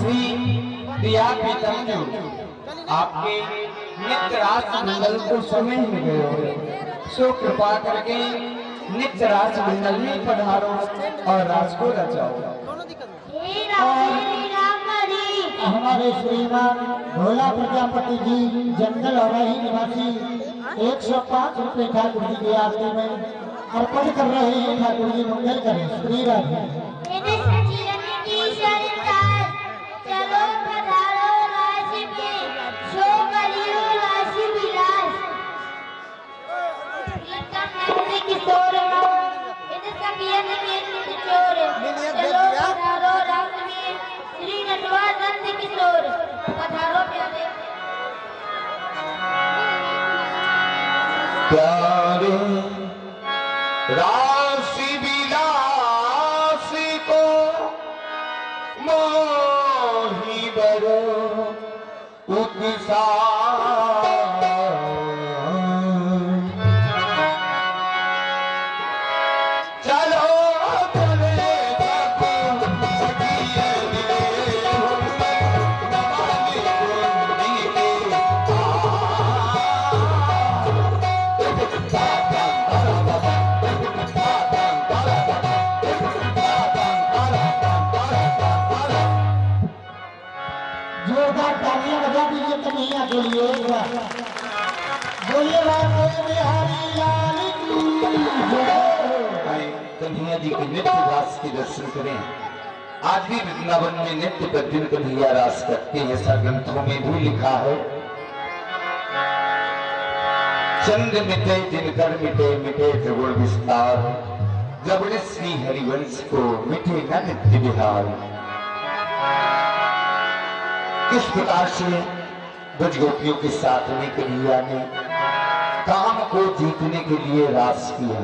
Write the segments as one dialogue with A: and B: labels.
A: श्री प्रिया प्रीतम जो आपके नित्य रास मंडल को समय में गए सो कृपा करके नित्य रास मंडल में पधारो और रास को रचाओ।
B: हमारे श्रीमान भोला प्रजापति जी जंगल और निवासी 105 रुपए ठाकुर जी की आरती में अर्पण कर रहे हैं। ठाकुर जी मंगल करें। श्री राधे।
C: चलो पधारो राशि में शो करियो राशि विलास किशोर चलो पधारो राशि में श्री नटवानंद किशोर पधारो प्यारे
A: प्यारे राशि विलास को मोही बरो उत्साह चलो
B: जोरदार तालियां बजा दीजिए कन्हैया के लिए एक बार। बोलिए राधे बिहारी लाल की जय।
A: कन्हैया जी के नित्य रास के दर्शन करें। आज भी वृंदावन में नित्य प्रतिदिन कन्हैया रास करते हैं। ऐसा ग्रंथों में भी लिखा है। चंद्र मिटे दिनकर मिटे मिटे त्रिगुण विस्तार जबड़ श्री हरिवंश को मिटे न नित्य विहार। किस प्रकार से ब्रज गोपियों के साथ में कन्हैया ने काम को जीतने के लिए रास किया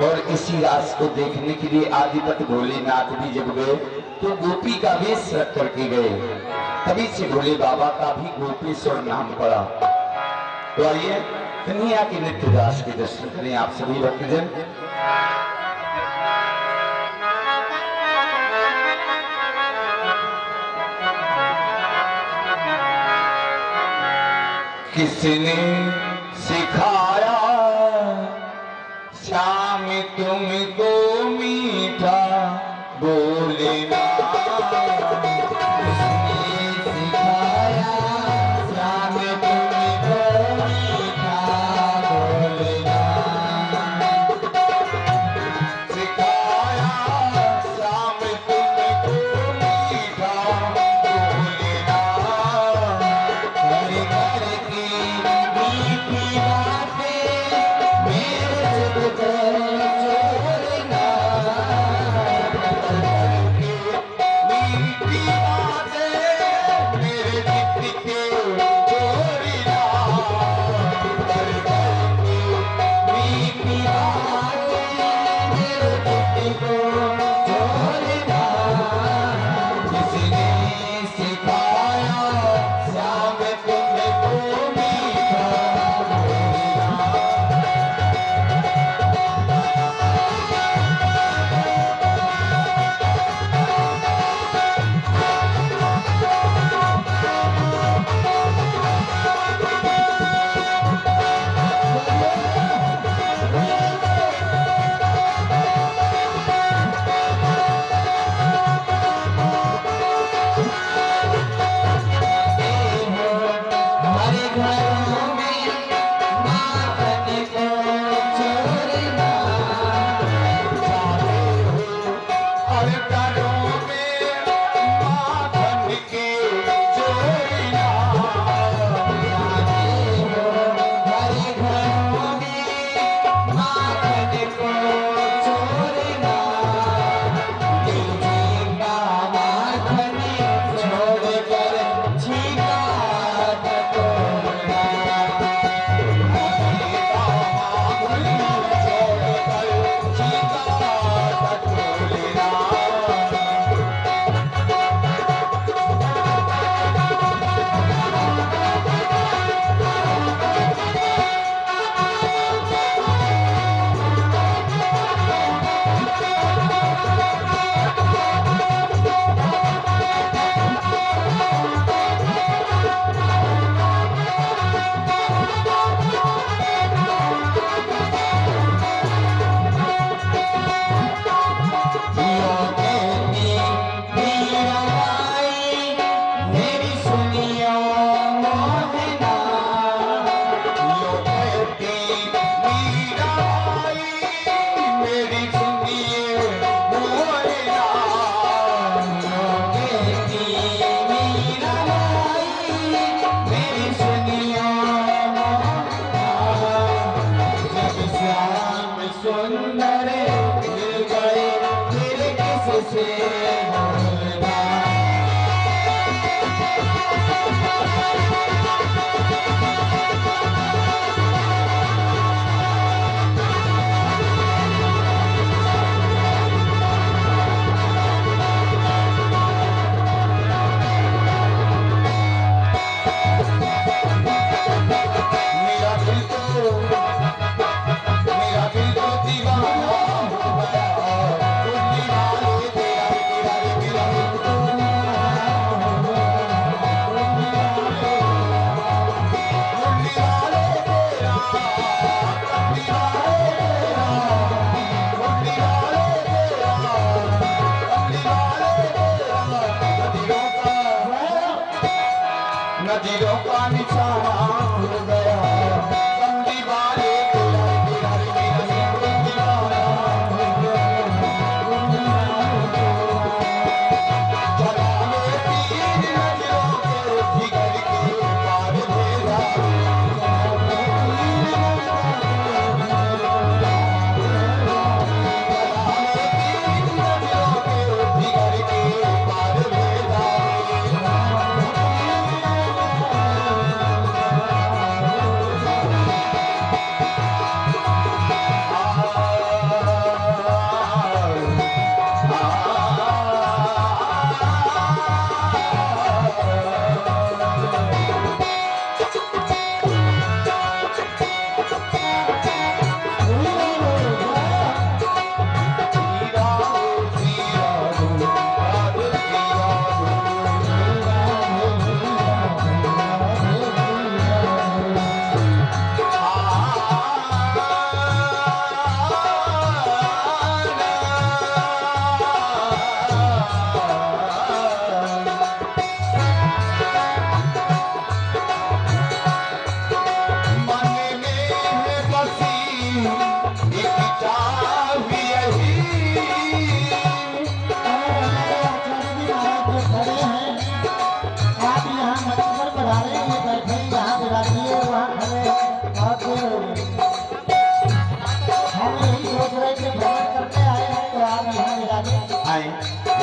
A: और इसी रास को देखने के लिए आदिपति भोलेनाथ भी जब गए तो गोपी का वेश रख करके गए। तभी से भोले बाबा का भी गोपेश्वर नाम पड़ा। तो आइए कन्हैया के नित्य रास के दर्शन करें आप सभी भक्तजन। किसने सिखाया श्याम तुमको मीठा बोलना। किसने सिखाया श्याम तुमको मीठा बोलना। सिखाया श्याम तुमको मीठा बोलना। घर घर की मीठी बातें मेरे चुप कर छोड़ना। घर के मेरे मिल गए मेरे किससे नजरों का निशाना हो गया बंदी वाले तेरा तेरा मेरा दीवाना हो गया चलाने तीर नजरों के जिगर के पार भेजा चलाने तीर नजरों के जिगर के पार भेजा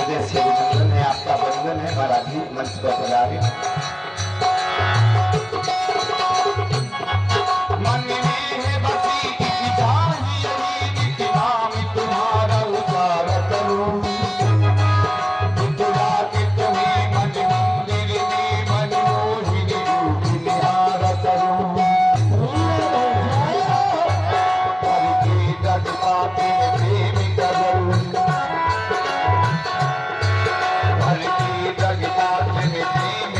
A: जैसे अभिनंदन है आपका अभिनंदन है मराठी मंच पर पधारे मन में है बसी एक जानी यही कि नाम तुम्हारा उजाला करूं तुझा के तुम्हें मन मंदिर में मन मोहिनी रूप निहारा करूं करके जग पाते प्रेम करूं जगता में प्रेम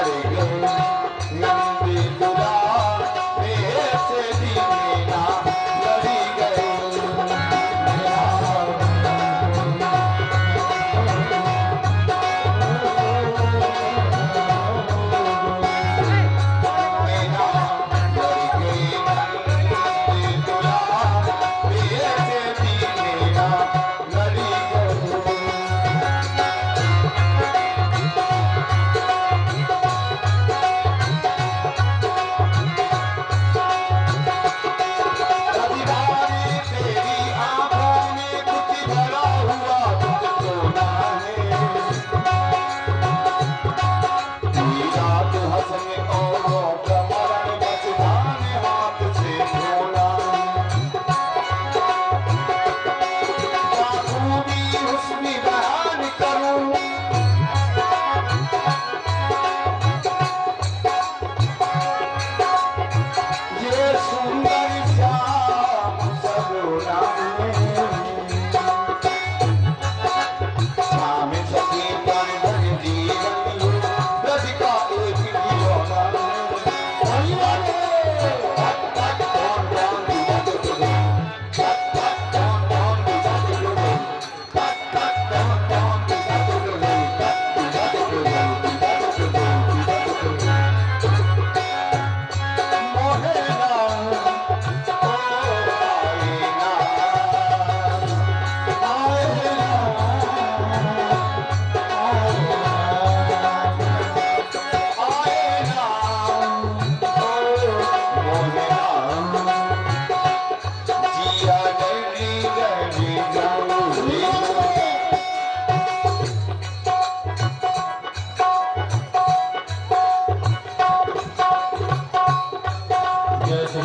A: लड़ गए लंबी दुलार मेरे से दीना लड़ी गए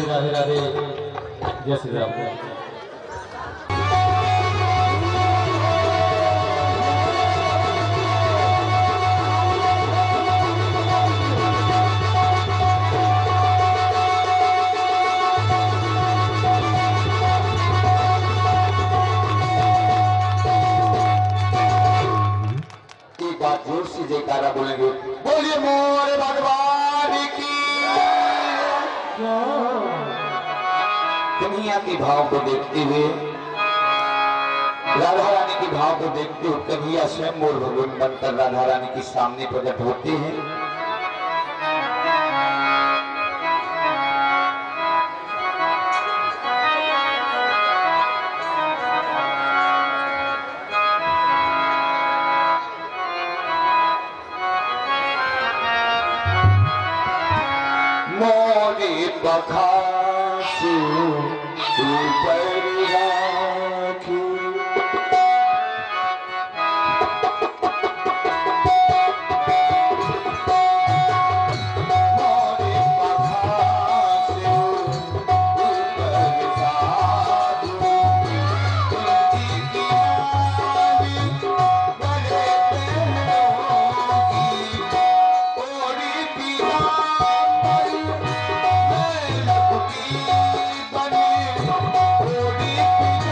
B: राधे राधे जय श्री राम।
A: एक बार जोर से जयकारा बोलेंगे, बोलिए मोर भगवान की। कन्हैया के भाव को देखते हुए, राधा रानी के भाव को देखते हुए कन्हैया स्वयं मोर भगवान बनकर राधा रानी के सामने प्रकट होते हैं। मोरे बखासु ऊपर राखी, मोरे बखासु ऊपर साधु, तुलसी की नारी बड़े प्रेमोगी, ओरी पिया मैं लपटी बनी ओरी पिया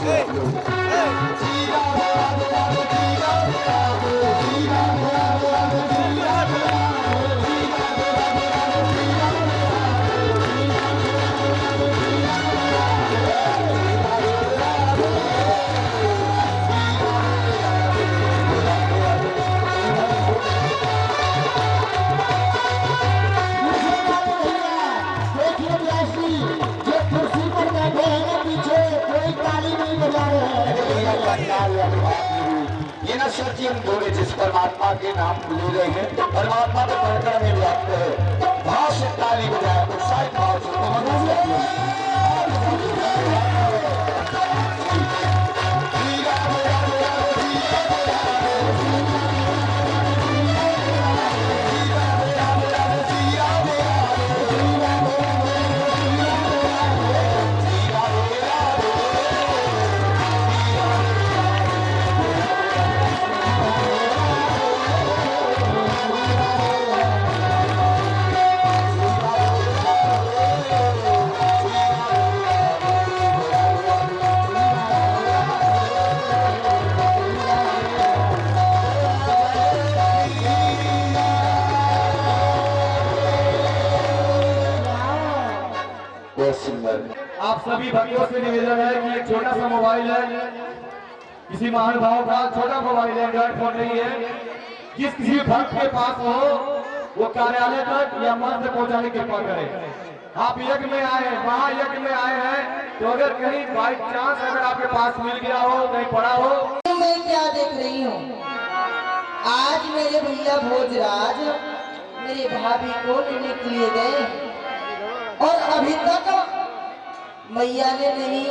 A: ये न सोचिए हम भोले जिस परमात्मा के नाम ले रहे हैं परमात्मा के परिकर में व्याप्त है। भाव से ताली बजाए तो शायद भाव से तो
D: आप सभी भक्तों से निवेदन है कि एक छोटा सा मोबाइल है, किसी महानुभाव का छोटा मोबाइल है, एंड्रॉइड फोन नहीं है, जिस किसी भक्त के पास हो वो कार्यालय तक या मंच तक पहुंचाने की कृपा करें। आप यज्ञ में आए हैं, महायज्ञ में आए हैं, तो अगर कहीं बाई चांस अगर आपके पास मिल गया हो, कहीं पड़ा हो।
E: मैं क्या देख रही हूँ, आज मेरे भैया भोजराज मेरी भाभी को लेने के लिए गए और अभी तक मैया ने नहीं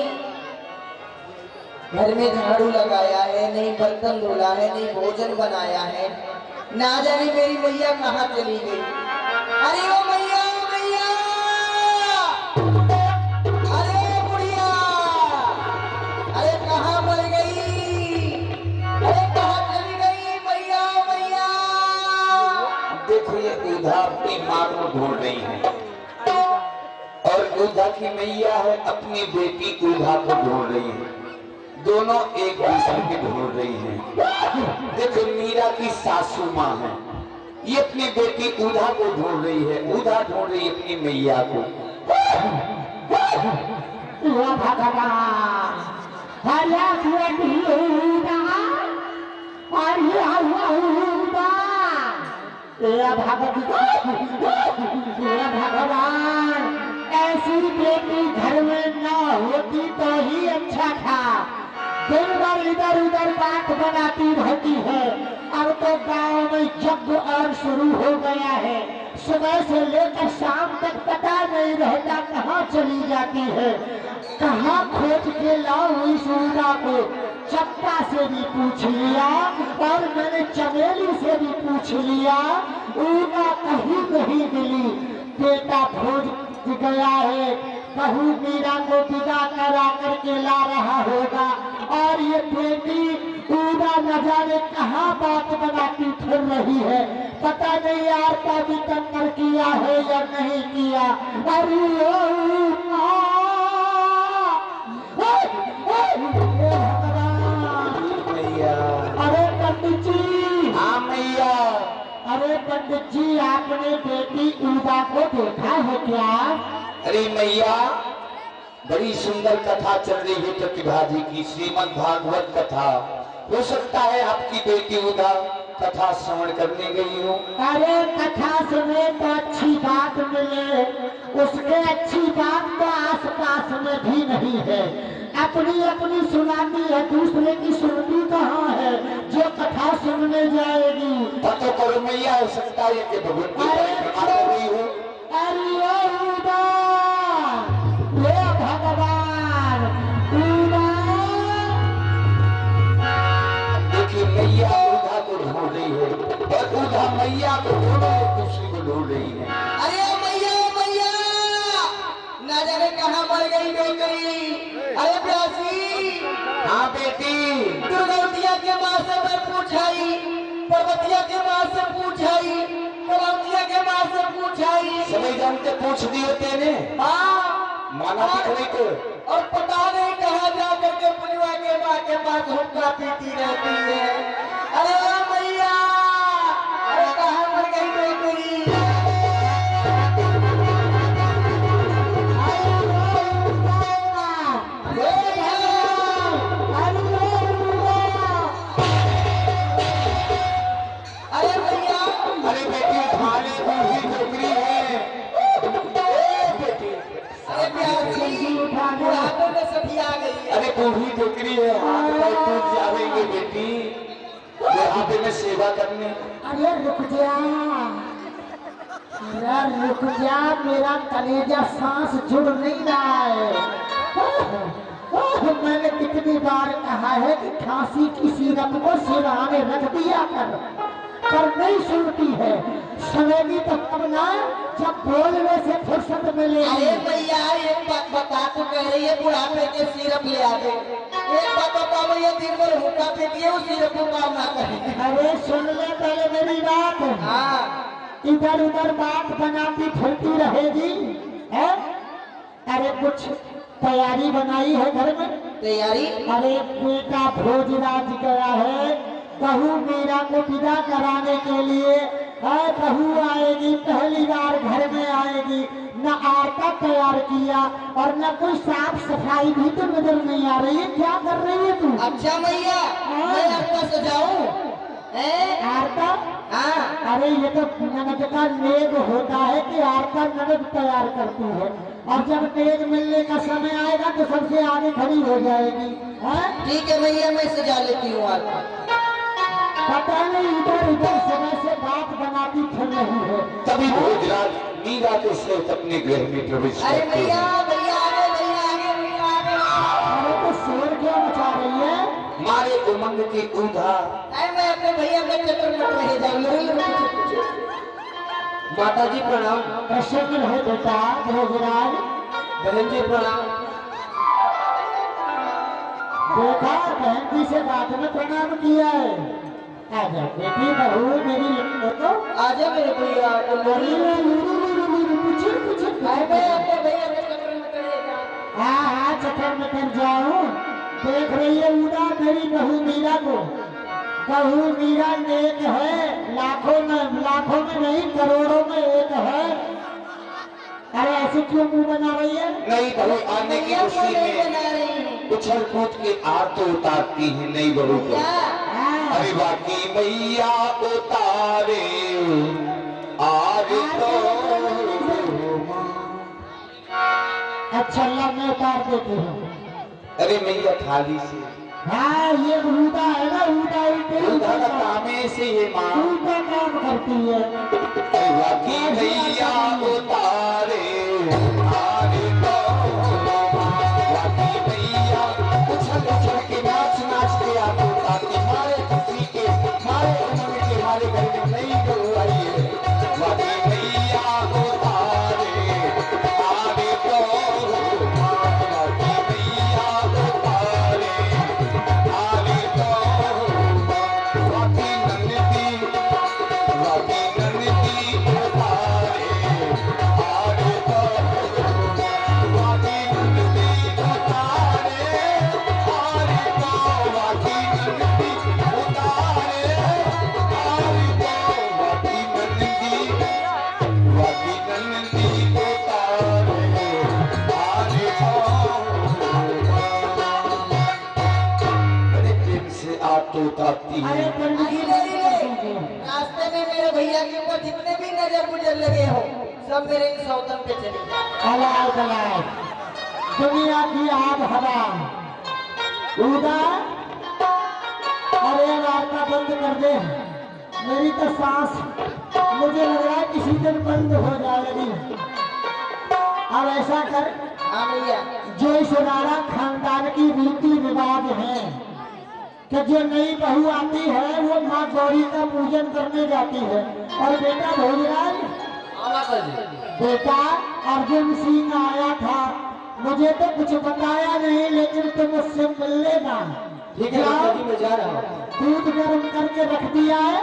E: घर में झाड़ू लगाया है, नहीं बर्तन धोला है, नहीं भोजन बनाया है। ना जाने मेरी मैया कहाँ चली गई। अरे ओ मैया, ओ मैया, अरे बुढ़िया, अरे कहाँ मर गई, अरे कहाँ चली गई मैया, मैया।
A: देखो ये उधा अपनी माँ को ढूंढ रही है और उधा की मैया है अपनी बेटी उधा को ढूंढ रही है। दोनों एक दूसरे को ढूंढ रही हैं। देखो मीरा की सासू माँ है, ये अपनी बेटी उधा को ढूंढ रही है, उधा ढूंढ रही है अपनी मैया को।
B: भगवान, ऐसी बेटी घर में ना होती तो ही अच्छा था। दिन भर इधर उधर बात बनाती रहती है। अब तो गांव में यज्ञ और शुरू हो गया है, सुबह से लेकर शाम तक पता नहीं रहता कहाँ चली जाती है। कहाँ खोज के लाऊं इस उदा को। चप्पा से भी पूछ लिया और मैंने चमेली से भी पूछ लिया, उदा कहीं नहीं मिली। बेटा भोज गया है, बहू मीरा को विदा करा करके ला रहा होगा और ये बेटी पूरा न जाने कहाँ बात बनाती फिर रही है। पता नहीं यार का भी टक्कर किया है या नहीं किया। अरे अरे पंडित जी।
A: हाँ मैया।
B: अरे पंडित जी, आपने बेटी उदा को देखा है क्या?
A: अरे मैया, बड़ी सुंदर कथा चल रही है प्रतिभा जी की, श्रीमद् भागवत कथा। हो सकता है आपकी बेटी उदा कथा श्रवण करने गई हो।
B: अरे कथा सुने तो अच्छी बात मिले, उसके अच्छी बात तो आसपास में भी नहीं है। अपनी अपनी सुनाती है, दूसरे की सुनती कहाँ है जो कथा सुनने जाएगी।
A: पता करो मैया, हो सकता है कि भगवान की परिक्रमा कर रही हो।
B: अरे उदा, हे भगवान, उदा।
A: देखिए मैया उधा को ढूंढ रही है और उधा मैया को ढूंढ रही है, दूसरी को ढूंढ रही है।
E: अरे ओ मैया, ओ मैया, ना जाने कहाँ मर गई बेटी। अरे प्यासी।
A: हाँ बेटी।
E: दुर्गवतिया के माँ से मैं पूछाई, पर्वतिया के माँ से पूछाई, कलौतिया के माँ से पूछाई।
A: सभी जानते पूछ दिए तेने।
E: हाँ,
A: माना दिखने को।
E: और पता नहीं कहाँ जा करके परिवार पास हुक्का पीती रहती है। अरे ओ मैया, अरे कहाँ मर गई बेटी? अरे भैया,
A: अरे बेटी थाने बूढ़ी टोकरी है।
E: अरे प्यासी, बुढ़ापे में सभी आ गई है।
A: अरे बूढ़ी टोकरी है, हाथ पैर टूट जाएंगे बेटी बुढ़ापे में सेवा करने।
B: अरे रुक जा, अरे रुक जा, मेरा कलेजा सांस जुड़ नहीं रहा है। मैंने कितनी बार कहा है कि खांसी की सिरप को सिरहाने रख दिया कर, पर नहीं सुनती है। सुनेगी तो तब ना जब बोलने से फुर्सत मिलेगी।
E: अरे भैया, एक बात बता, तू कह रही है बुढ़ापे के सिरप ले आ दे। एक बात बता भैया, दिन भर हुक्का पीती है, उस सिरप को काम ना करे।
B: अरे सुन ले पहले मेरी बात।
E: हाँ,
B: इधर उधर बात बनाती फिरती रहेगी है? अरे कुछ तैयारी बनाई है घर में?
E: तैयारी?
B: अरे बेटा भोजराज गया है बहू मीरा को विदा कराने के लिए। बहू आएगी, पहली बार घर में आएगी, न आटा तैयार किया और न कोई साफ सफाई भी तो नजर नहीं आ रही है। क्या कर रही है तू?
E: अच्छा भैया, मैं आपका सजाऊं?
B: आरता?
E: हाँ।
B: अरे ये तो ननद का नेग होता है कि आरता ननद तैयार करती है, और जब नेग मिलने का समय आएगा तो सबसे आगे खड़ी हो जाएगी।
E: ठीक है भैया, मैं सजा लेती हूँ आपका।
B: पता नहीं इधर उधर समय से बात बनाती फिर रही है।
A: तभी भोजराज मीरा के साथ अपने घर में प्रवेश
E: अरे
A: करते
E: भैया,
A: हैं।
E: भैया आगे, भैया आगे, भैया आगे।
B: अरे तो शोर क्यों मचा रही है?
A: मारे उमंग की ऊधा।
E: अरे मैं अपने भैया का चक्कर मत रहे जाऊंगी। माता जी प्रणाम।
B: प्रसन्न है बेटा भोजराज।
E: बहन जी प्रणाम।
B: देखा, बहन जी से बात में प्रणाम किया है। आजा बेटी, बहू मेरी तो
E: आजा मेरे भैया।
B: कुछ
E: अरे मैं अपने भैया के चक्कर में रहे जाऊं।
B: हाँ चक्कर में कर जाऊं। देख रही है उदा मेरी बहू मीरा को। बहू मीरा नेक है, लाखों में नहीं करोड़ों में एक है। अरे ऐसे क्यों मुंह बना रही है?
A: नई बहू आने की
E: भैया
A: खुशी
E: नहीं
A: में
E: बना रही है।
A: उछल कूद के आर तो उतारती है नई बहू को।
B: हाँ।
A: अरे बाकी मैया उतारे आर तो।
B: अच्छा ला, मैं उतार देती हूँ।
A: अरे मैया थाली से
B: हाँ ये ऊदा है ना, ऊदा
A: ऊधा का काम है से ये माँ।
B: ऊदा काम करती है।
A: बाकी मैया उतारे आरे तो। बाकी मैया उछल उछल के नाच नाच के आप उतारती, मारे खुशी के, मारे उमंग के, मारे घर में नई बहू आई है। बाकी मैया उतारे आरे तो। बाकी मैया उतारे आरे तो। बाकी नन्ही उतारे आरे तो। बाकी नन्ही उतारे आरे तो। बाकी नन्ही उतारे आरे तो। बाकी नन्ही उतारे आरे तो। बड़े प्रेम से आप तो उतारती
B: अरे
A: है।
B: पंडित जी
E: रास्ते में मेरे भैया के ऊपर जितने भी नजर गुजर लगे हो, सब मेरे इन सौतन पे चले जाए।
B: अलाय बलाय दुनिया की आग हवा ऊदा। अरे वार्ता बंद कर दे, मेरी तो सांस मुझे लग रहा है किसी दिन बंद हो जाएगी। अब ऐसा कर,
E: हाँ भैया।
B: जो इस राणा खानदान की रीति रिवाज है कि जो नई बहू आती है वो माँ गौरी का पूजन करने जाती है। और बेटा भोजराज, बेटा अर्जुन सिंह आया था, मुझे तो कुछ बताया नहीं, लेकिन तुम उससे मिल लेना।
E: ठीक है माता जी, मैं जा रहा हूँ।
B: दूध गर्म करके रख दिया है,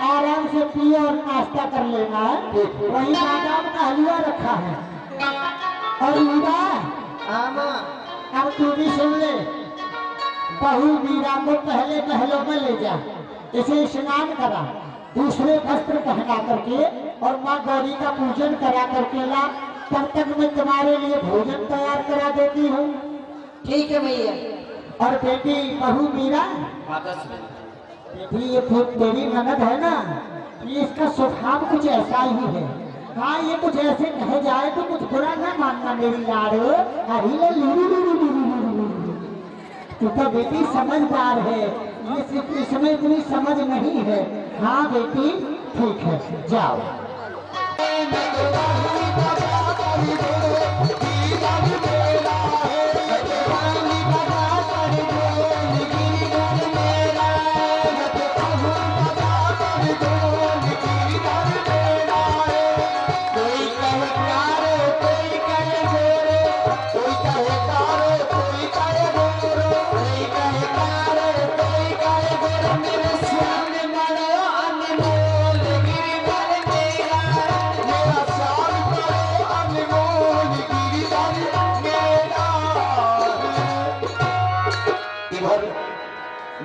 B: आराम से पियो और नाश्ता कर लेना है। वही बादाम का हलवा रखा है। और ऊदा,
E: हाँ माँ।
B: अब तू भी सुन ले, बहू मीरा को पहले महलों में ले जा, इसे स्नान करा, दूसरे वस्त्र पहना करके और माँ गौरी का पूजन करा करके ला। तब तक मैं तुम्हारे लिए भोजन तैयार करा देती हूँ।
E: ठीक है मैया।
B: और बेटी बहू मीरा, बेटी ये तेरी ननद है ना, ये इसका स्वभाव कुछ ऐसा ही है। हाँ, ये कुछ ऐसे कहे जाए तो कुछ बुरा ना मानना मेरी लाडो। तू तो बेटी समझदार है, ये सिर्फ इसमें इतनी समझ नहीं है। हाँ बेटी ठीक है, जाओ।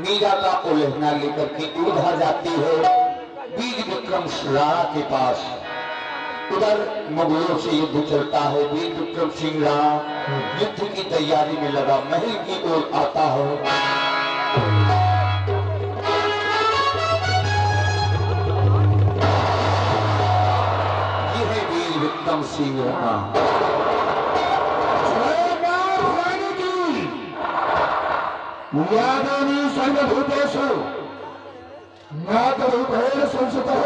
A: मीरा का उलझना लेकर के उधर जाती है वीर विक्रम राणा के पास। उधर मुगलों से युद्ध चलता है। वीर विक्रम सिंह राणा युद्ध की तैयारी में लगा, महल की ओर आता है। ये है वीर विक्रम सिंह राणा।
D: यादानी सर्वभूतेषु नादरूपेण संस्थितः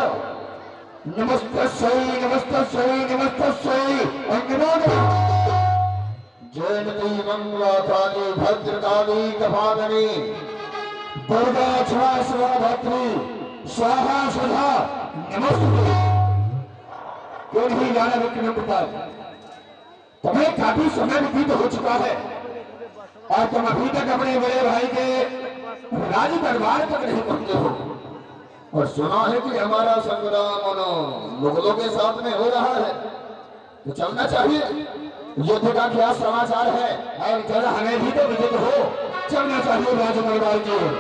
D: नमस्तस्यै नमस्तस्यै नमस्तस्यै अन्नदानम् जयन्ती मंगलाकाली भद्रकाली कपालिनी दुर्गा क्षमा सर्वधात्री स्वाहा स्वधा नमस्ते। क्यों नहीं जाना विक्रम प्रताप, तुम्हें काफी समय व्यतीत हो चुका है और तुम अभी तक अपने बड़े भाई के राज दरबार तक नहीं पहुंचे हो। और सुना है कि हमारा संग्राम मुगलों के साथ में हो रहा है, तो चलना चाहिए। युद्ध का क्या समाचार है और जरा हमें भी तो विदित हो। चलना चाहिए राज दरबार की ओर।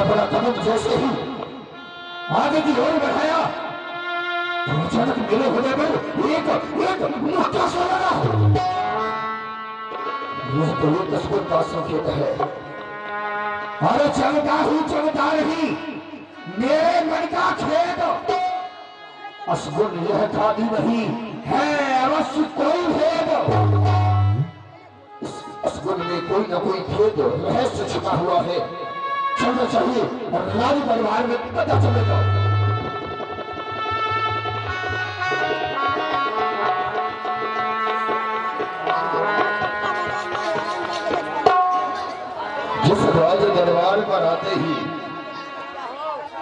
D: बड़ा कदम जैसे ही आगे की ओर बढ़ाया तो अचानक मेरे होने पर एक मोटा सा लगा। यह तो एक अद्भुत का संकेत है। अरे चलता हूं चलता नहीं, मेरे मन का खेत असगुन यह खादी नहीं है, अवश्य कोई भेद। इस असगुन में कोई न कोई भेद रहस्य छिपा हुआ है। चलना चाहिए और राज परिवार में पता चलेगा। जिस राज दरबार पर आते ही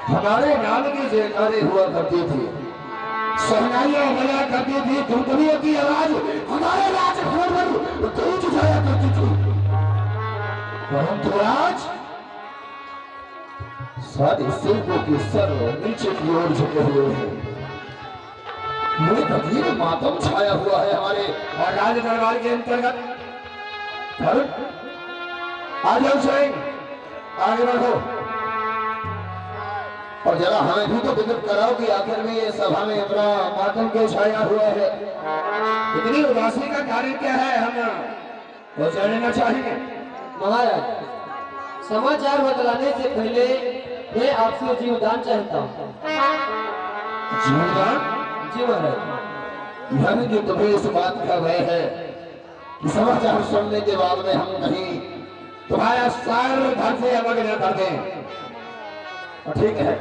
D: हमारे नाम की जयकारे हुआ करती थी, सहनाइयां बजा करती थी, धुंधलियों की आवाज हमारे राजभवन में गूंज जाया करती थी। परंतु आज सारे सिंहों के सर नीचे की ओर झुके हुए हैं। एक अजीब मातम छाया हुआ है हमारे और राज दरबार के अंतर्गत। आ जाओ सिंह, आगे बढ़ो और जरा हमें भी तो विदित कराओ कि आखिर में ये सभा में इतना मातम क्यों छाया हुआ है। इतनी उदासी का कारण क्या है, हम वो जानना चाहेंगे।
E: महाराज, समाचार बतलाने से पहले मैं आपसे जीवदान चाहता हूँ।
D: जीवदान?
E: जी महाराज।
D: यानी कि तुम्हें इस बात का भय है कि समाचार सुनने के बाद में हम कहीं तुम्हारा सर घर से अलग न कर दें। ठीक है,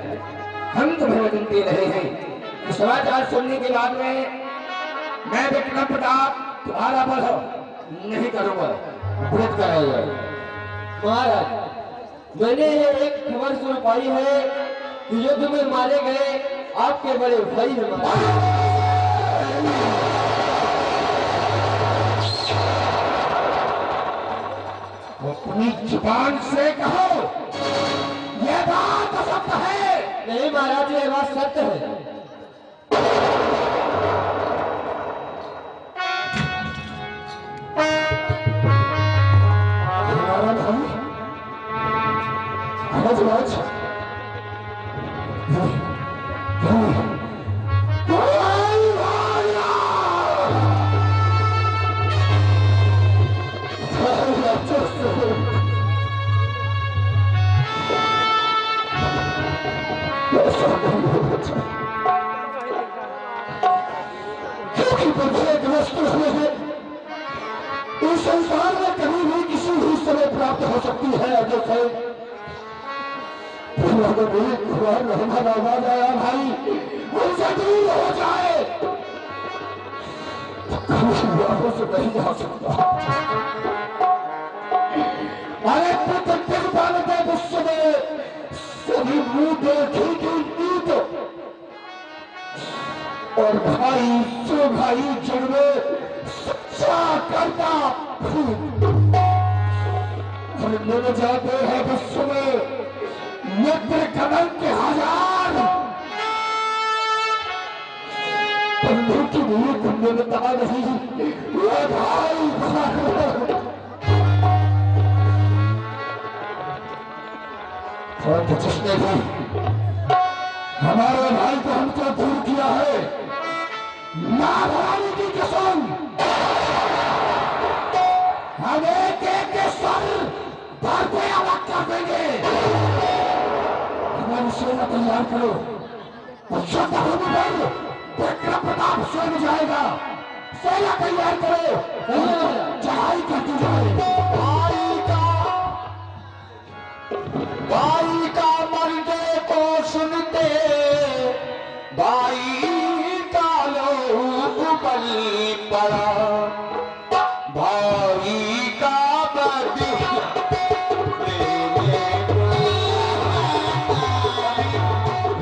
D: हम तुम्हें वचनते रहे हैं कि समाचार सुनने के बाद में मैं विक्रम प्रताप तुम्हारा वध नहीं करूंगा, वध कराऊंगा।
E: महाराज, मैंने ये एक खबर सुन पाई है कि युद्ध में मारे गए आपके बड़े भाई हैं महाराज।
A: अपनी जुबान से कहो, यह बात सत्य है?
B: नहीं महाराज, ये बात सत्य है।
A: इस संसार में कभी भी किसी भी समय प्राप्त हो सकती है। जैसे गया भाई उनसे दूर हो जाए तो से नहीं जा सकता। अरे प्रत्येक बाल के गुस्से में सभी मुंह देखी की नींद और भाई से भाई जन्मे सच्चा करता मिल जाते हैं गुस्से में मित्र कदम के हजार बंधु की भी तुमने बता नहीं ये भाई जिसने भी हमारे भाई को हमसे दूर किया है, मां भवानी की कसम हम एक एक के सर भर पे अलग कर देंगे। हमारी सेना तैयार करो और श्रद्धा भूमि पर विक्रम प्रताप स्वयं जाएगा। सेना तैयार करो, चढ़ाई करती जाए। भाई का मरने को सुनते भाई का लोहू बलि पड़ा, भाई का बदि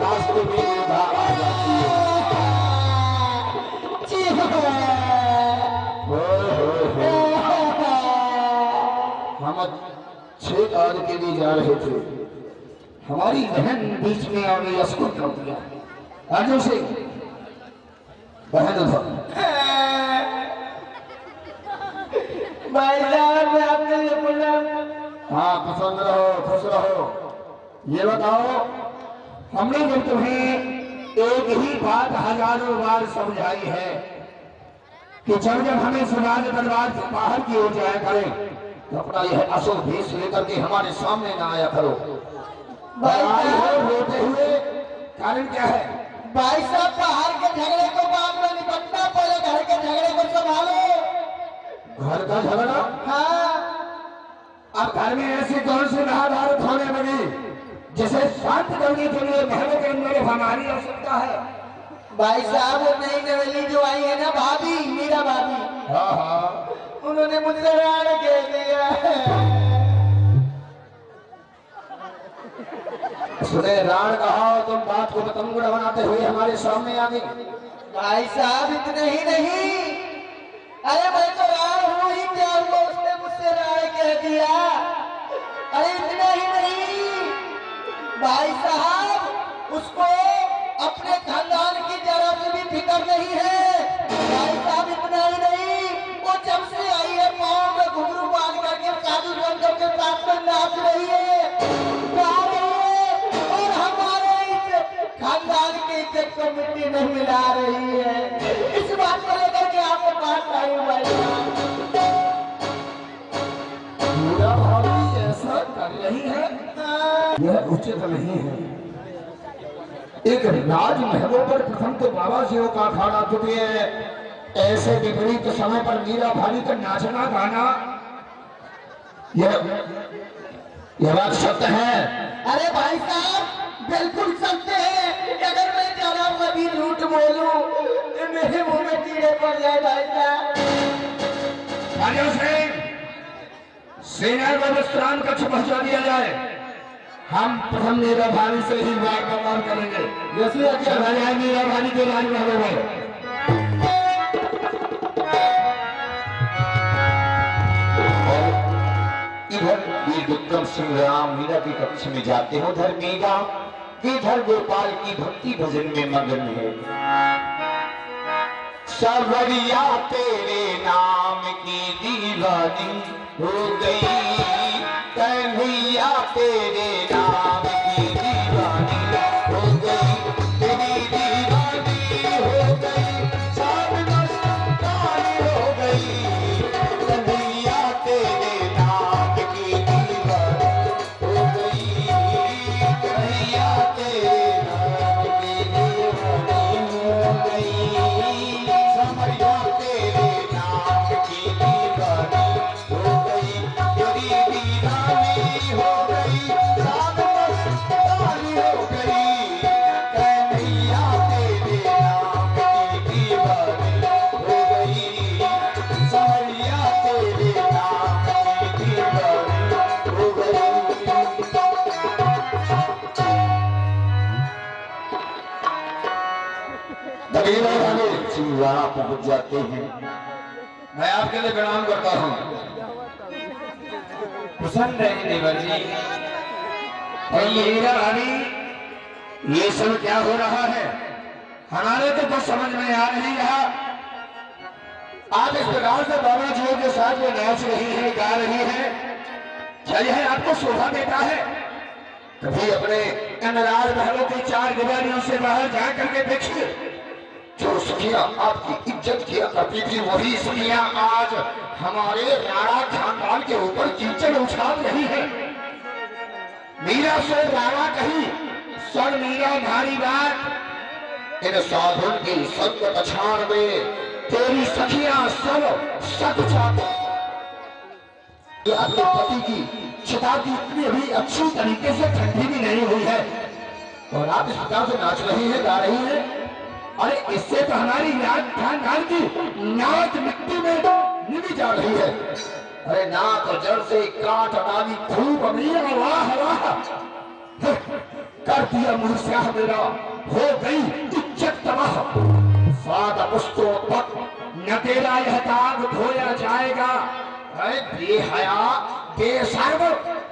A: रास्ते में हम 6 कार्य के लिए जा रहे थे, हमारी बहन बीच में आ गई, अस्कुट कर दिया। अर्जुन सिंह बहन उधर।
E: भाई साहब मैं आपके लिए बोला।
A: हाँ पसंद रहो, खुश रहो। ये बताओ, हमने जब तुम्हें एक ही बात हजारों बार समझाई है कि जब जब हमें समाज दरबार से बाहर की ओर जाया करें तो अपना यह अशुभ भेष लेकर के हमारे सामने ना आया करो। भाई हो रोते हुए, कारण क्या है?
E: भाई साहब बाहर के झगड़े को बाद में निपटना, पहले घर के झगड़े को संभालो।
A: घर का झगड़ा?
E: हाँ।
A: अब घर में ऐसी कौन सी महाभारत होने लगी जिसे शांत करने के लिए महलों के अंदर हमारी आवश्यकता है?
E: भाई साहब वो नई नवेली जो आई है ना भाभी, मीरा भाभी,
A: हाँ हाँ,
E: उन्होंने मुझसे राण कह दिया।
A: सुने राण कहा, तुम बात को पतंगुड़ा बनाते हुए हमारे सामने आ गई।
E: भाई साहब इतना ही नहीं, अरे मैं तो राण हूँ ही क्या, उसने मुझसे राण कह दिया। अरे इतना ही नहीं भाई साहब, उसको अपने खानदान की जरा से भी फिक्र नहीं है। भाई साहब इतना ही नहीं, वो जब से आई है पाँव में घुंघरू बांध करके साधु संतों के साथ में नाच रही है, गा रही है और हमारे इस खानदान की इज्जत को मिट्टी में मिला रही है। इस बात को लेकर के आपको बात आई हूँ भाई साहब।
A: मीरा भाभी ऐसा कर रही है, यह उचित नहीं है। एक राज महलों पर प्रथम तो बाबा शिव का अखाड़ा टूटे, ऐसे विपरीत समय पर मीरा भाभी का नाचना गाना, यह बात सत्य है।
E: अरे भाई साहब बिल्कुल सत्य है। अगर मैं जरा कभी झूठ बोलूं तो मेरे मुंह में कीड़े पड़ जाए भाई साहब।
A: सेना को विश्राम कक्ष पहुंचा दिया जाए। हम प्रथम मीरा भाभी से ही वार्तालाप करेंगे। जैसे अच्छा राजा मीरा भाभी के राजमहल में इधर विक्रम सिंह राम मीरा के कक्ष में जाते हैं। उधर मीरा इधर गोपाल की भक्ति भजन में मगन है। सवरिया तेरे नाम की दीवानी हो गई, कन्हैया तेरे नाम की दीवानी हो गई, तेरी दीवानी हो गई, सब मस्तानी हो गई, कन्हैया तेरे नाम की दीवानी हो गई, कन्हैया तेरे नाम की दीवानी हो गई, समरिया तेरे नाम की दीवानी हो गई, तेरी दीवानी हो गई, सब मस्तानी हो गई, कन्हैया तेरे नाम की दीवानी हो गई, समरिया तेरे नाम की दीवानी हो गई। दबीरा वाले सिंह वहां पहुंच जाते हैं।
D: मैं आपके लिए प्रणाम करता हूँ। प्रसन्न रहे देवर जी। और मीरा रानी, ये सब क्या हो रहा है? हमारे तो कुछ समझ में आ नहीं रहा। आप इस प्रकार से बाबा जी के साथ में नाच रही है, गा रही है, क्या यह आपको शोभा देता है? कभी अपने अनराज महलों की चार दीवारियों से बाहर जा करके देखिए। जो सखियां आपकी इज्जत किया करती थी, वही सखियां आज हमारे राणा खानदान के ऊपर कीचड़ उछाल रही है। मीरा से राणा कही, सर मीरा भारी बात। इन साधुन की संगत छान में तेरी सखियां सब सत चाहती। आपके पति की शताब्दी इतनी अभी अच्छी तरीके से ठंडी भी नहीं हुई है और आप इस प्रकार से नाच रही है, गा रही है। अरे इससे तो हमारी याद खानदान की नाच मिट्टी में निभी जा रही है। अरे नाक और जड़ से काट डाली खूब अमीर, वाह वाह, कर दिया मुर्स्याह मेरा, हो गई इज्जत तबाह। सादा पुष्टों तक न तेरा यह दाग धोया जाएगा। अरे बेहया बेशर्म,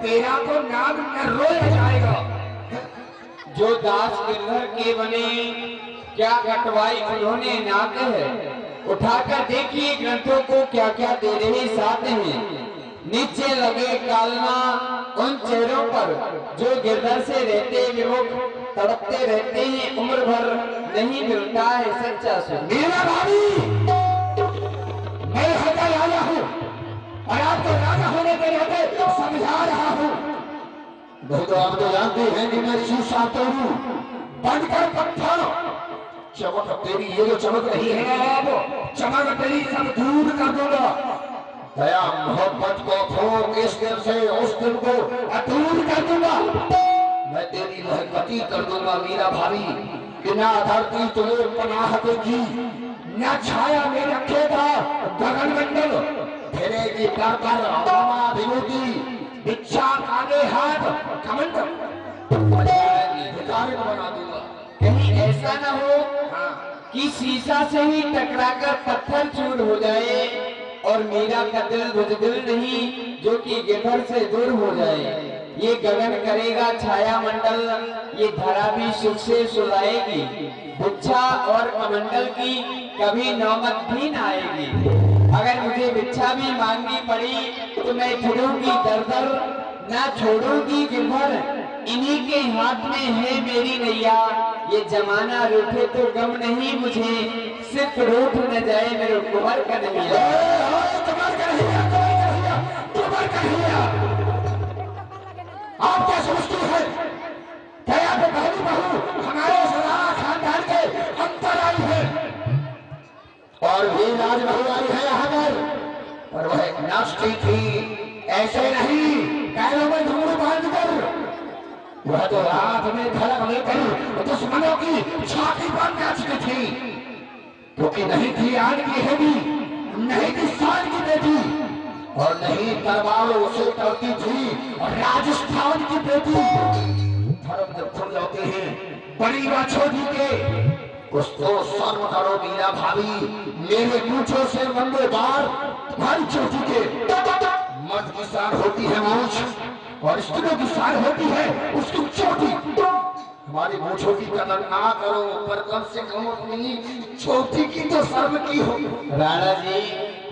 D: तेरा तो नाम न रोया जाएगा। जो दास गिरधर के बने, क्या कटवाई उन्होंने नाते है। उठाकर देखिए ग्रंथों को क्या क्या दे रहे साथ हैं। नीचे लगे कालना उन चेहरों पर जो गिरधर से रहते विमुख तड़पते रहते हैं, उम्र भर नहीं मिलता है सच्चा सुख। मेरा भाभी, मैं हटा आया हूँ और आपको राजा होने के नाते समझा रहा हूँ। नहीं तो आप तो जानते हैं कि मैं शीशा तोड़ू बनकर पत्थर। चमक तेरी ये जो चमक रही है, अब चमक तेरी सब दूर कर दूंगा। दया मोहब्बत को खोक इस दिन से उस दिन को दूर कर दूंगा। मैं तेरी लहकती कर दूंगा मीरा भाभी, कि ना धरती तुझे पनाह देगी, न छाया में रखेगा गगन मंडल। फिरेगी कर कर अवमा विभूति, भिक्षा आगे हाथ कमंडल, भिखारी बना दूंगा। कहीं ऐसा न हो कि शीशा से ही टकराकर पत्थर चूर हो जाए और मीरा का दिल बुजदिल नहीं, जो कि गिरधर से दूर हो जाए। ये गगन करेगा छाया मंडल, ये धरा भी सुख से सुलाएगी। भिक्षा और कमंडल की कभी नौबत भी न आएगी। अगर मुझे भिक्षा भी मांगनी पड़ी तो मैं फिरूंगी दर दर, न छोड़ूंगी गिरधर। इन्हीं के हाथ में है मेरी नैया, ये जमाना रूठे तो गम नहीं मुझे, सिर्फ रूठ न जाए मेरे कुंवर का नैया। आप क्या समझती है? क्या आप पहली बहू हमारे सरारा खानदान के अंतर आई है और भी राज बहू आई है यहाँ पर वह नाचती थी ऐसे नहीं, पैरों में घुंघरू बांधकर। वह तो रात में धड़क लेकर दुश्मनों की छाती पर नाचती थी, क्योंकि नहीं थी आन की हेडी, नहीं थी शान की बेटी और नहीं तलवारों से डरती थी और राजस्थान की बेटी। धर्म जब खुल जाते हैं बड़ी व छोटी के, कुछ तो शर्म करो मीरा भाभी, मेरे पूछो से मंगो बार तुम्हारी चोटी के। मर्द की शान होती है मूछ,
A: और स्त्रियों की शान होती है उसकी चोटी। हमारी मूछों की कदर ना करो, पर कम से कम अपनी चोटी की तो शर्म की हो।
F: राणा जी,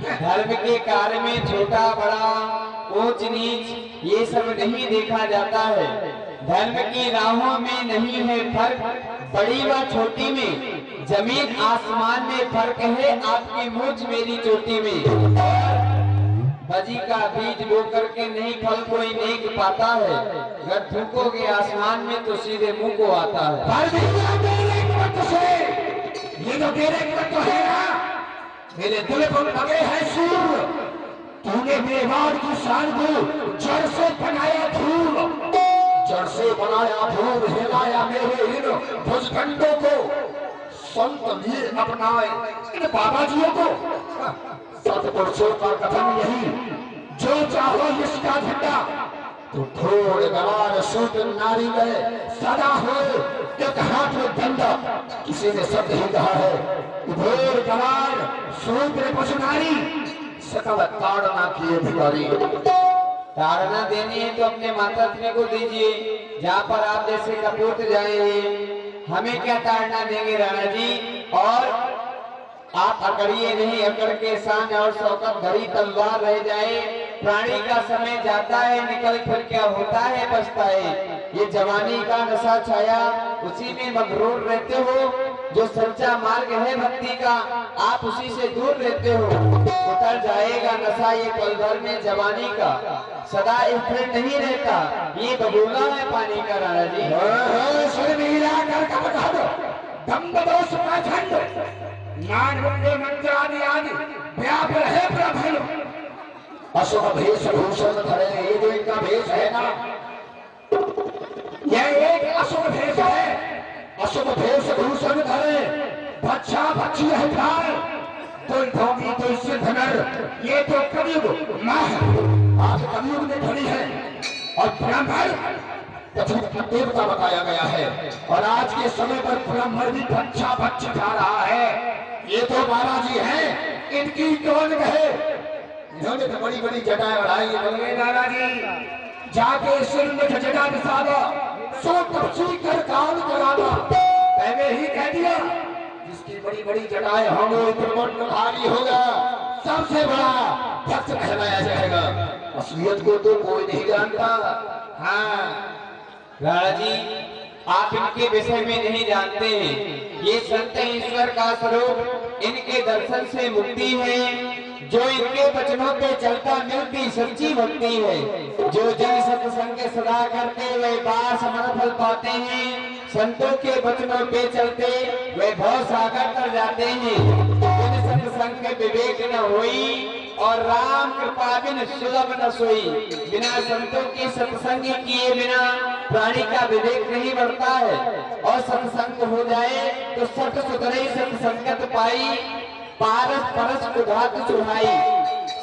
F: धर्म के कार्य में छोटा बड़ा ऊंच नीच ये सब नहीं देखा जाता है। धर्म की राहों में नहीं है फर्क, बड़ी व छोटी में, जमीन आसमान में फर्क है, आपकी मूछ मेरी चोटी में। भजी का बीज बो करके नहीं फल कोई नेक पाता है, अगर थूकोगे आसमान में तो सीधे मुंह को आता है।
A: ये तो तेरे तो है ना, मेरे दिल को लगे है सूर। तूने मेवाड़ की शान को जड़ से बनाया धूल, जड़ से बनाया धूल, हिलाया मेरे इन भुजगंडों को। संत ये अपनाए इन बाबा जियों को। सतपुरुषों का कथन यही, जो चाहो इसका झंडा, तो थोड़े गवार शूद्र नारी में सदा हो एक हाथ में डंडा। किसी ने शब्द ही कहा है, घोर गवार शूद्र पशु नारी, सकल ताड़ना किए भिखारी।
F: ताड़ना देनी है तो अपने माता पिता को दीजिए, जहाँ पर आप जैसे कपूत जाए हैं, हमें क्या ताड़ना देंगे राणा जी। और आप अकड़िए नहीं, अकड़ के शान और शौकत भरी तलवार रह जाए। प्राणी का समय जाता है, निकल फिर क्या होता है बचता है। ये जवानी का नशा छाया, उसी में मगरूर रहते हो। जो सच्चा मार्ग है भक्ति का, आप उसी से दूर रहते हो। उतर जाएगा नशा ये पल भर में जवानी का, सदा स्थिर नहीं रहता, ये बबूला है पानी का राणा जी।
A: अशुभ भेष भूषण धरे, ये जो इनका भेष है ना, यह एक अशुभ भेष है। अशुभ भेष भूषण धरे, बच्चा बच्ची है प्यार, कोई धोगी कोई सिद्धनर, ये तो कलयुग माँ है। आज कलयुग में खड़ी है और ब्राह्मण देवता बताया गया है, और आज के समय पर ब्राह्मण भी बच्चा बच्ची खा रहा है। ये तो बाबा जी हैं, इनकी कौन कहे। इन्होंने तो बड़ी बड़ी जटाएं बढ़ाई है। दादाजी जाके सिर में जटा दिखावा, सो तपसी कर कान कराना। पहले ही कह दिया, जिसकी बड़ी बड़ी जटाएं होंगे प्रबंधकारी होगा, सबसे बड़ा भक्त कहलाया जाएगा। असलियत को तो कोई नहीं जानता।
F: हाँ राणा जी, आप इनके विषय में नहीं जानते हैं। ये संत ईश्वर का स्वरूप, इनके दर्शन से मुक्ति है। जो इनके वचनों पे चलता मिलती सच्ची भक्ति है। जो जन सत्संग सदा करते वे बार समर फल पाते हैं। संतों के वचनों पे चलते वे भव सागर कर जाते हैं। जन सत्संग के विवेक न होई, और राम कृपा बिन सुलभ न सोई। बिना संतों की सत्संग किए बिना प्राणी का विवेक नहीं बढ़ता है। और सत्संग हो जाए तो सत सुधरे सत्संगत पाई, पारस परस उदात सुहाई।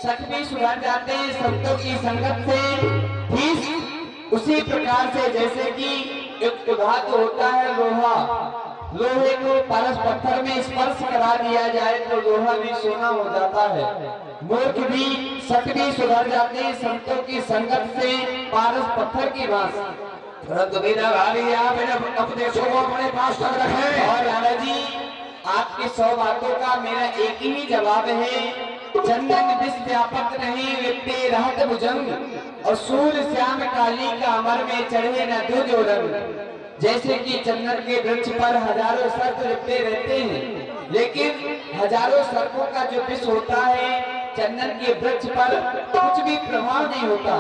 F: सठ भी सुधर जाते हैं संतों की संगत से। ठीक उसी प्रकार से जैसे कि एक उदात होता है लोहा, लोहे को परस पत्थर में स्पर्श करा दिया जाए तो लोहा भी सोना हो जाता है। मूर्ख भी सठ भी सुधर जाते हैं संतों की संगत से, पारस पत्थर की भांति।
A: परंतु बिना भारी आप उपदेशों को अपने पास तक रखें।
F: और राणा जी, आपकी 100 बातों का मेरा एक ही जवाब है। चंदन विष व्यापक नहीं लिपटे रहत भुजंग, और सूर्य श्याम काली का अमर में चढ़े न दूज रंग। जैसे कि चंदन के वृक्ष पर हजारों सर्प लिपटे रहते हैं, लेकिन हजारों सर्पों का जो विष होता है चंदन के वृक्ष पर कुछ भी प्रभाव नहीं होता।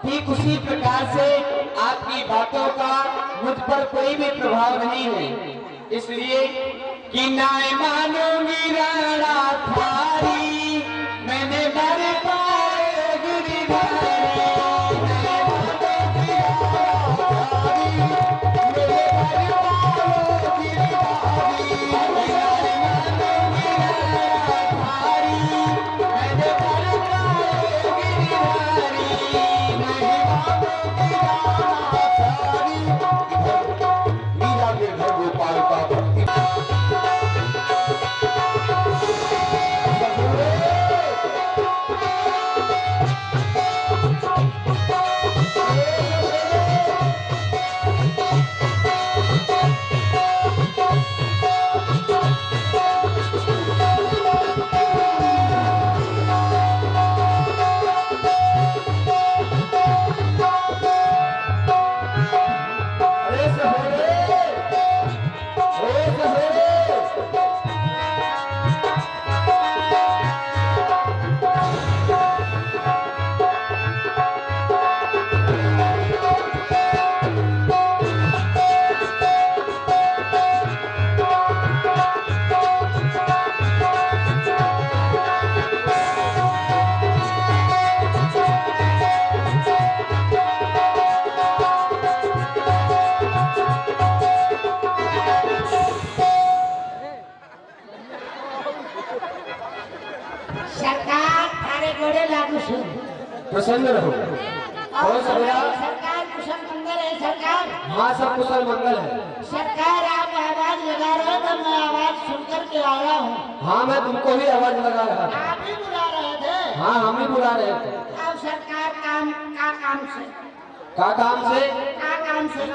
F: ठीक उसी प्रकार से आपकी बातों का मुझ पर कोई भी प्रभाव नहीं है। इसलिए कि नाय मानूंगी राणा थारी, मैंने मर पाए गिरधारी।
D: प्रसन्न रहो।
B: और
D: सा भैया?
B: सरकार कुशल मंगल है सरकार।
D: हाँ सब कुशल मंगल है।
B: सरकार आप आवाज लगा रहे थे, मैं आवाज सुनकर के आया हूँ।
D: हाँ मैं तुमको ही आवाज लगा रहा था।
B: आप ही बुला रहे थे।
D: हाँ हम ही बुला रहे थे।
B: अब सरकार काम से
D: का काम से?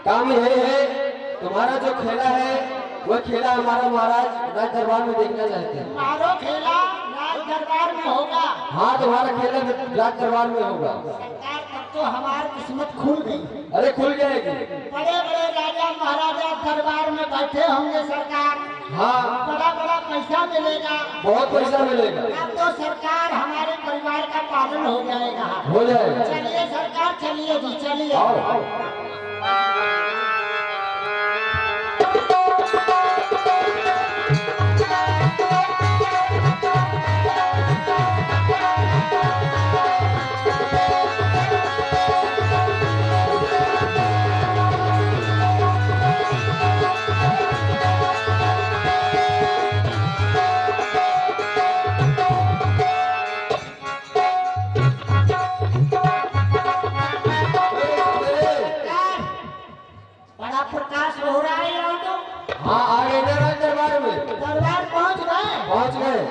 D: काम यही है तुम्हारा जो खेला है वो खेला हमारा महाराज राज दरबार में देखना चाहते हैं।
B: मारो खेला राज दरबार में होगा।
D: हाँ तुम्हारा खेला राज दरबार में होगा।
B: सरकार तब तो हमारी किस्मत खुल गई।
D: अरे खुल जाएगी।
B: बड़े बड़े राजा महाराजा दरबार में बैठे होंगे सरकार।
D: हाँ
B: बड़ा बड़ा पैसा मिलेगा।
D: बहुत पैसा मिलेगा।
B: अब तो सरकार हमारे परिवार का पालन हो जाएगा।
D: हो जाएगा।
B: चलिए सरकार, चलिए जी चलिए।
D: आओ आओ।
B: बड़ा प्रकाश हो रहा है यहाँ तो।
D: हाँ आ गए ना राज दरबार में।
B: दरबार पहुँच गए।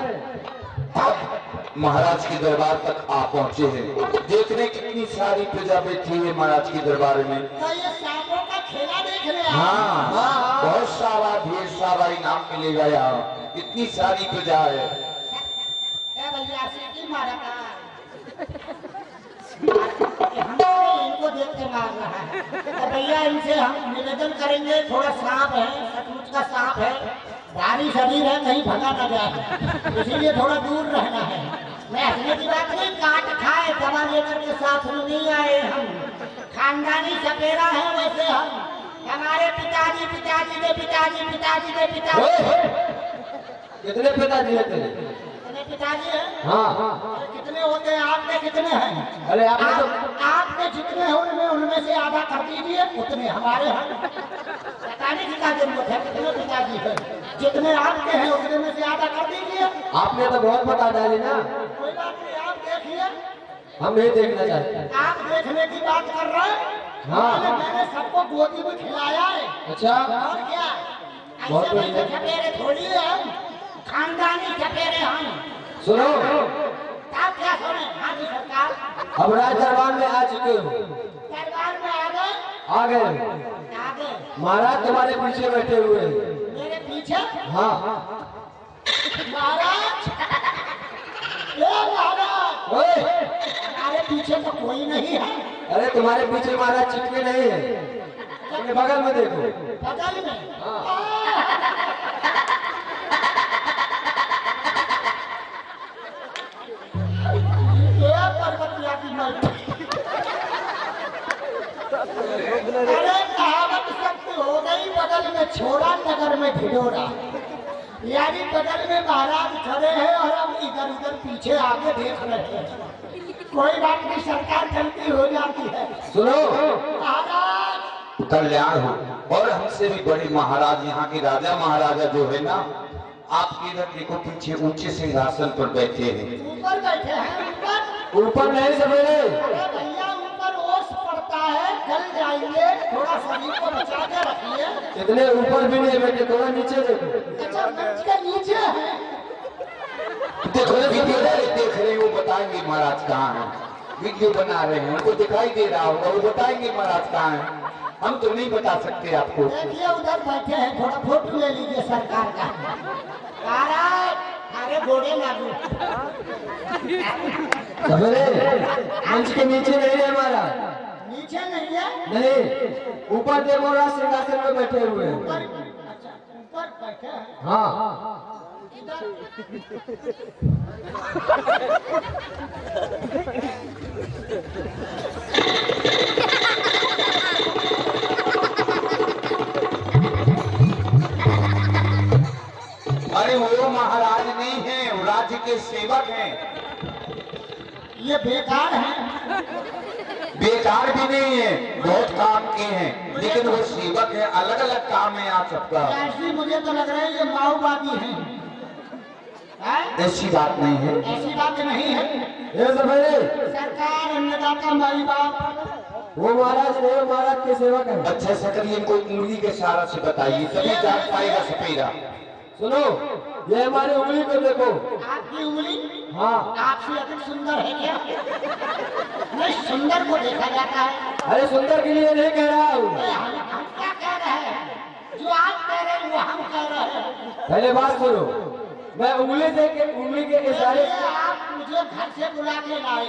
A: अब महाराज के दरबार तक आ पहुंचे हैं। देखने कितनी सारी प्रजा बैठी है महाराज के दरबार में।
B: तो ये सांपों का खेला देख रहे हैं।
A: हाँ बहुत सारा ढेर सारा इनाम मिलेगा यहाँ। इतनी सारी प्रजा है।
B: ए भैया सीटी मारा का। इनको देख के मार रहा है। तो भैया इनसे हम निवेदन करेंगे, थोड़ा सांप है, सचमुच का सांप है, भारी शरीर है, कहीं भगा न जाए, इसीलिए थोड़ा दूर रहना है। मैं हंसने की बात नहीं, काट खाए दवा लेकर के साथ में नहीं आए हम। खानदानी सपेरा है वैसे हम। हमारे पिताजी पिताजी के पिताजी पिताजी के पिताजी।
D: कितने पिताजी है तेरे?
B: कितने पिताजी हैं?
D: हाँ
B: कितने होते हैं? आपके कितने हैं?
D: अरे आपने तो
B: आपके जितने हैं उनमें से आधा कर दीजिए, उतने हमारे हैं। बताने की क्या जरूरत है? कितने पिताजी हैं? जितने आपके हैं उतने में से आधा कर दीजिए।
D: आपने तो बहुत बता डाली ना।
B: कोई बात नहीं, आप देखिए।
D: हम नहीं देखना चाहते।
B: आप देखने की बात कर रहे हैं?
D: हाँ।
B: मैंने सबको गोदी में खिलाया है।
D: अच्छा
B: और क्या?
D: बहुत
B: ऐसे
D: बढ़िया।
B: वैसे सपेरे थोड़ी है हम, खानदानी सपेरे हम।
D: सुनो
B: आप क्या सुने? हाँ जी सरकार।
D: अब राज दरबार में आ चुके हो।
B: दरबार में आ गए।
D: आ गए।
B: आगे
D: महाराज तुम्हारे पीछे बैठे हुए हैं।
B: मेरे पीछे।
D: हाँ
B: महाराज, ए महाराज,
D: ओए
B: हमारे पीछे तो कोई नहीं है।
D: अरे तुम्हारे पीछे महाराज चिटके नहीं है। अपने बगल में देखो।
B: बगल में। ये पर्वतिया की मर्जी। अरे कहावत सत्य हो गई, बगल में छोड़ा नगर में ढिढोरा। यानी बगल में महाराज खड़े हैं और हम इधर उधर पीछे आगे देख रहे हैं। कोई बात नहीं, सरकार गलती हो जाती है।
D: सुनो
B: महाराज
A: कल्याण हो। और हमसे भी बड़े महाराज यहाँ के राजा महाराजा जो है ना, आपके इधर देखो पीछे ऊंचे सिंहासन पर बैठे हैं।
B: ऊपर बैठे हैं। ऊपर
D: ऊपर नहीं सवेरे।
B: अरे भैया ऊपर ओस पड़ता है, जल जाएंगे, थोड़ा शरीर को बचा के रखिए।
D: इतने ऊपर भी नहीं बैठे, थोड़ा नीचे देखो।
B: अच्छा मंच के नीचे है।
A: देखो वीडियो देख रहे हो, बताएंगे महाराज कहाँ हैं। वीडियो बना रहे हैं, उनको दिखाई दे रहा होगा, वो बताएंगे महाराज कहाँ हैं। हम तो नहीं बता सकते आपको।
B: देखिए उधर बैठे हैं, थोड़ा फोटो ले लीजिए सरकार का। महाराज अरे घोड़े लागू।
D: सवेरे मंच के नीचे नहीं है हमारा।
B: नीचे नहीं है?
D: नहीं, ऊपर देखो राज सिंहासन में बैठे हुए हैं।
B: ऊपर। अच्छा ऊपर बैठे हैं।
D: हाँ
A: अरे वो महाराज नहीं है, वो राज्य के सेवक हैं।
B: ये बेकार है।
A: बेकार भी नहीं है, बहुत काम के हैं, लेकिन वो सेवक है। अलग अलग काम है आप सबका।
B: ऐसी मुझे तो लग रहा है ये माओवादी है।
A: ऐसी बात नहीं है।
B: ऐसी बात नहीं है।
D: ये सफेरे
B: सरकार अन्नदाता माई बाप।
D: वो महाराज ने महाराज के सेवक है।
A: अच्छा सकरिए को उंगली के इशारा से बताइए तभी जान पाएगा सपेरा।
D: सुनो ये हमारी उंगली को देखो।
B: आपकी उंगली
D: हाँ
B: आपसे अधिक सुंदर है क्या? नहीं, सुंदर को देखा जाता है।
D: अरे सुंदर के लिए नहीं कह रहा हूँ।
B: हम क्या कह रहे हैं? जो आप कह रहे हैं वो हम कह रहे हैं।
D: पहले बात सुनो, मैं उंगली के इशारे
B: ये आप मुझे घर से बुला के लाए,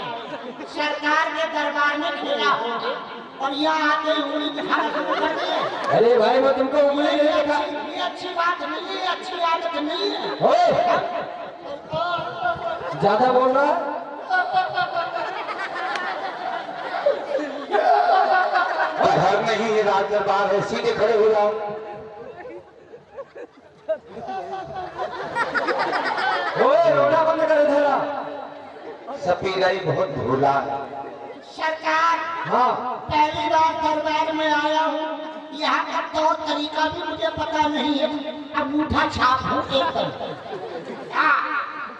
B: सरकार के दरबार में खेला होगा और यहाँ आके उंगली दिखाना शुरू कर दिए।
D: अरे भाई मैं तुमको उंगली नहीं देखा।
B: ये अच्छी बात नहीं है, अच्छी आदत नहीं है।
D: ओए ज्यादा बोल रहा है?
A: घर नहीं है, राज दरबार है, सीधे खड़े हो जाओ।
D: ओए रोना बंद कर इधर।
A: सपेरा ही बहुत भोला है।
B: सरकार
D: हाँ
B: पहली बार दरबार में आया हूँ, यहाँ का तौर तरीका भी मुझे पता नहीं है। अंगूठा छाप हूँ एकदम।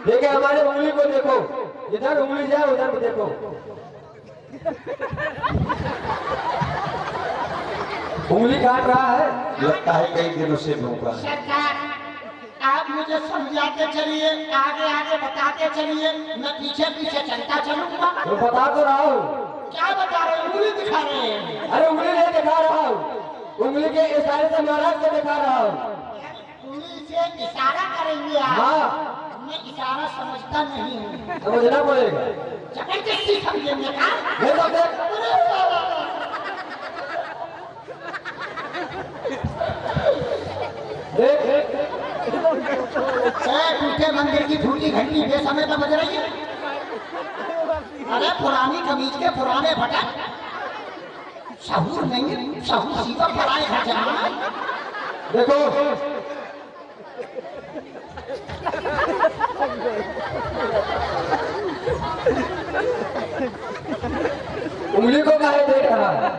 D: देखिए हमारे उंगली को देखो, इधर उंगली जाए उधर भी देखो। उंगली काट रहा है,
A: लगता है कई दिनों से भूखा है।
B: सरकार आप मुझे समझाते चलिए, आगे आगे बताते चलिए, मैं पीछे पीछे चलता चलूंगा।
D: तो बता तो रहा हूँ।
B: क्या बता रहे हैं? उंगली दिखा रहे हैं।
D: अरे उंगली नहीं दिखा रहा हूँ, उंगली के इशारे से महाराज को दिखा रहा हूँ।
B: उंगली से इशारा करेंगे आप?
D: हाँ
B: मैं इशारा समझता नहीं हूँ।
D: समझना पड़ेगा।
B: जबरदस्ती समझेंगे का?
D: ये सब देख। देख
B: टूटे मंदिर की फूटी घंटी बेसमय पर बज रही है। अरे पुरानी कमीज के पुराने बटन, सहूर नहीं, सहूर सीधा पराए घर जाना।
D: देखो उंगली को काहे देख रहा है?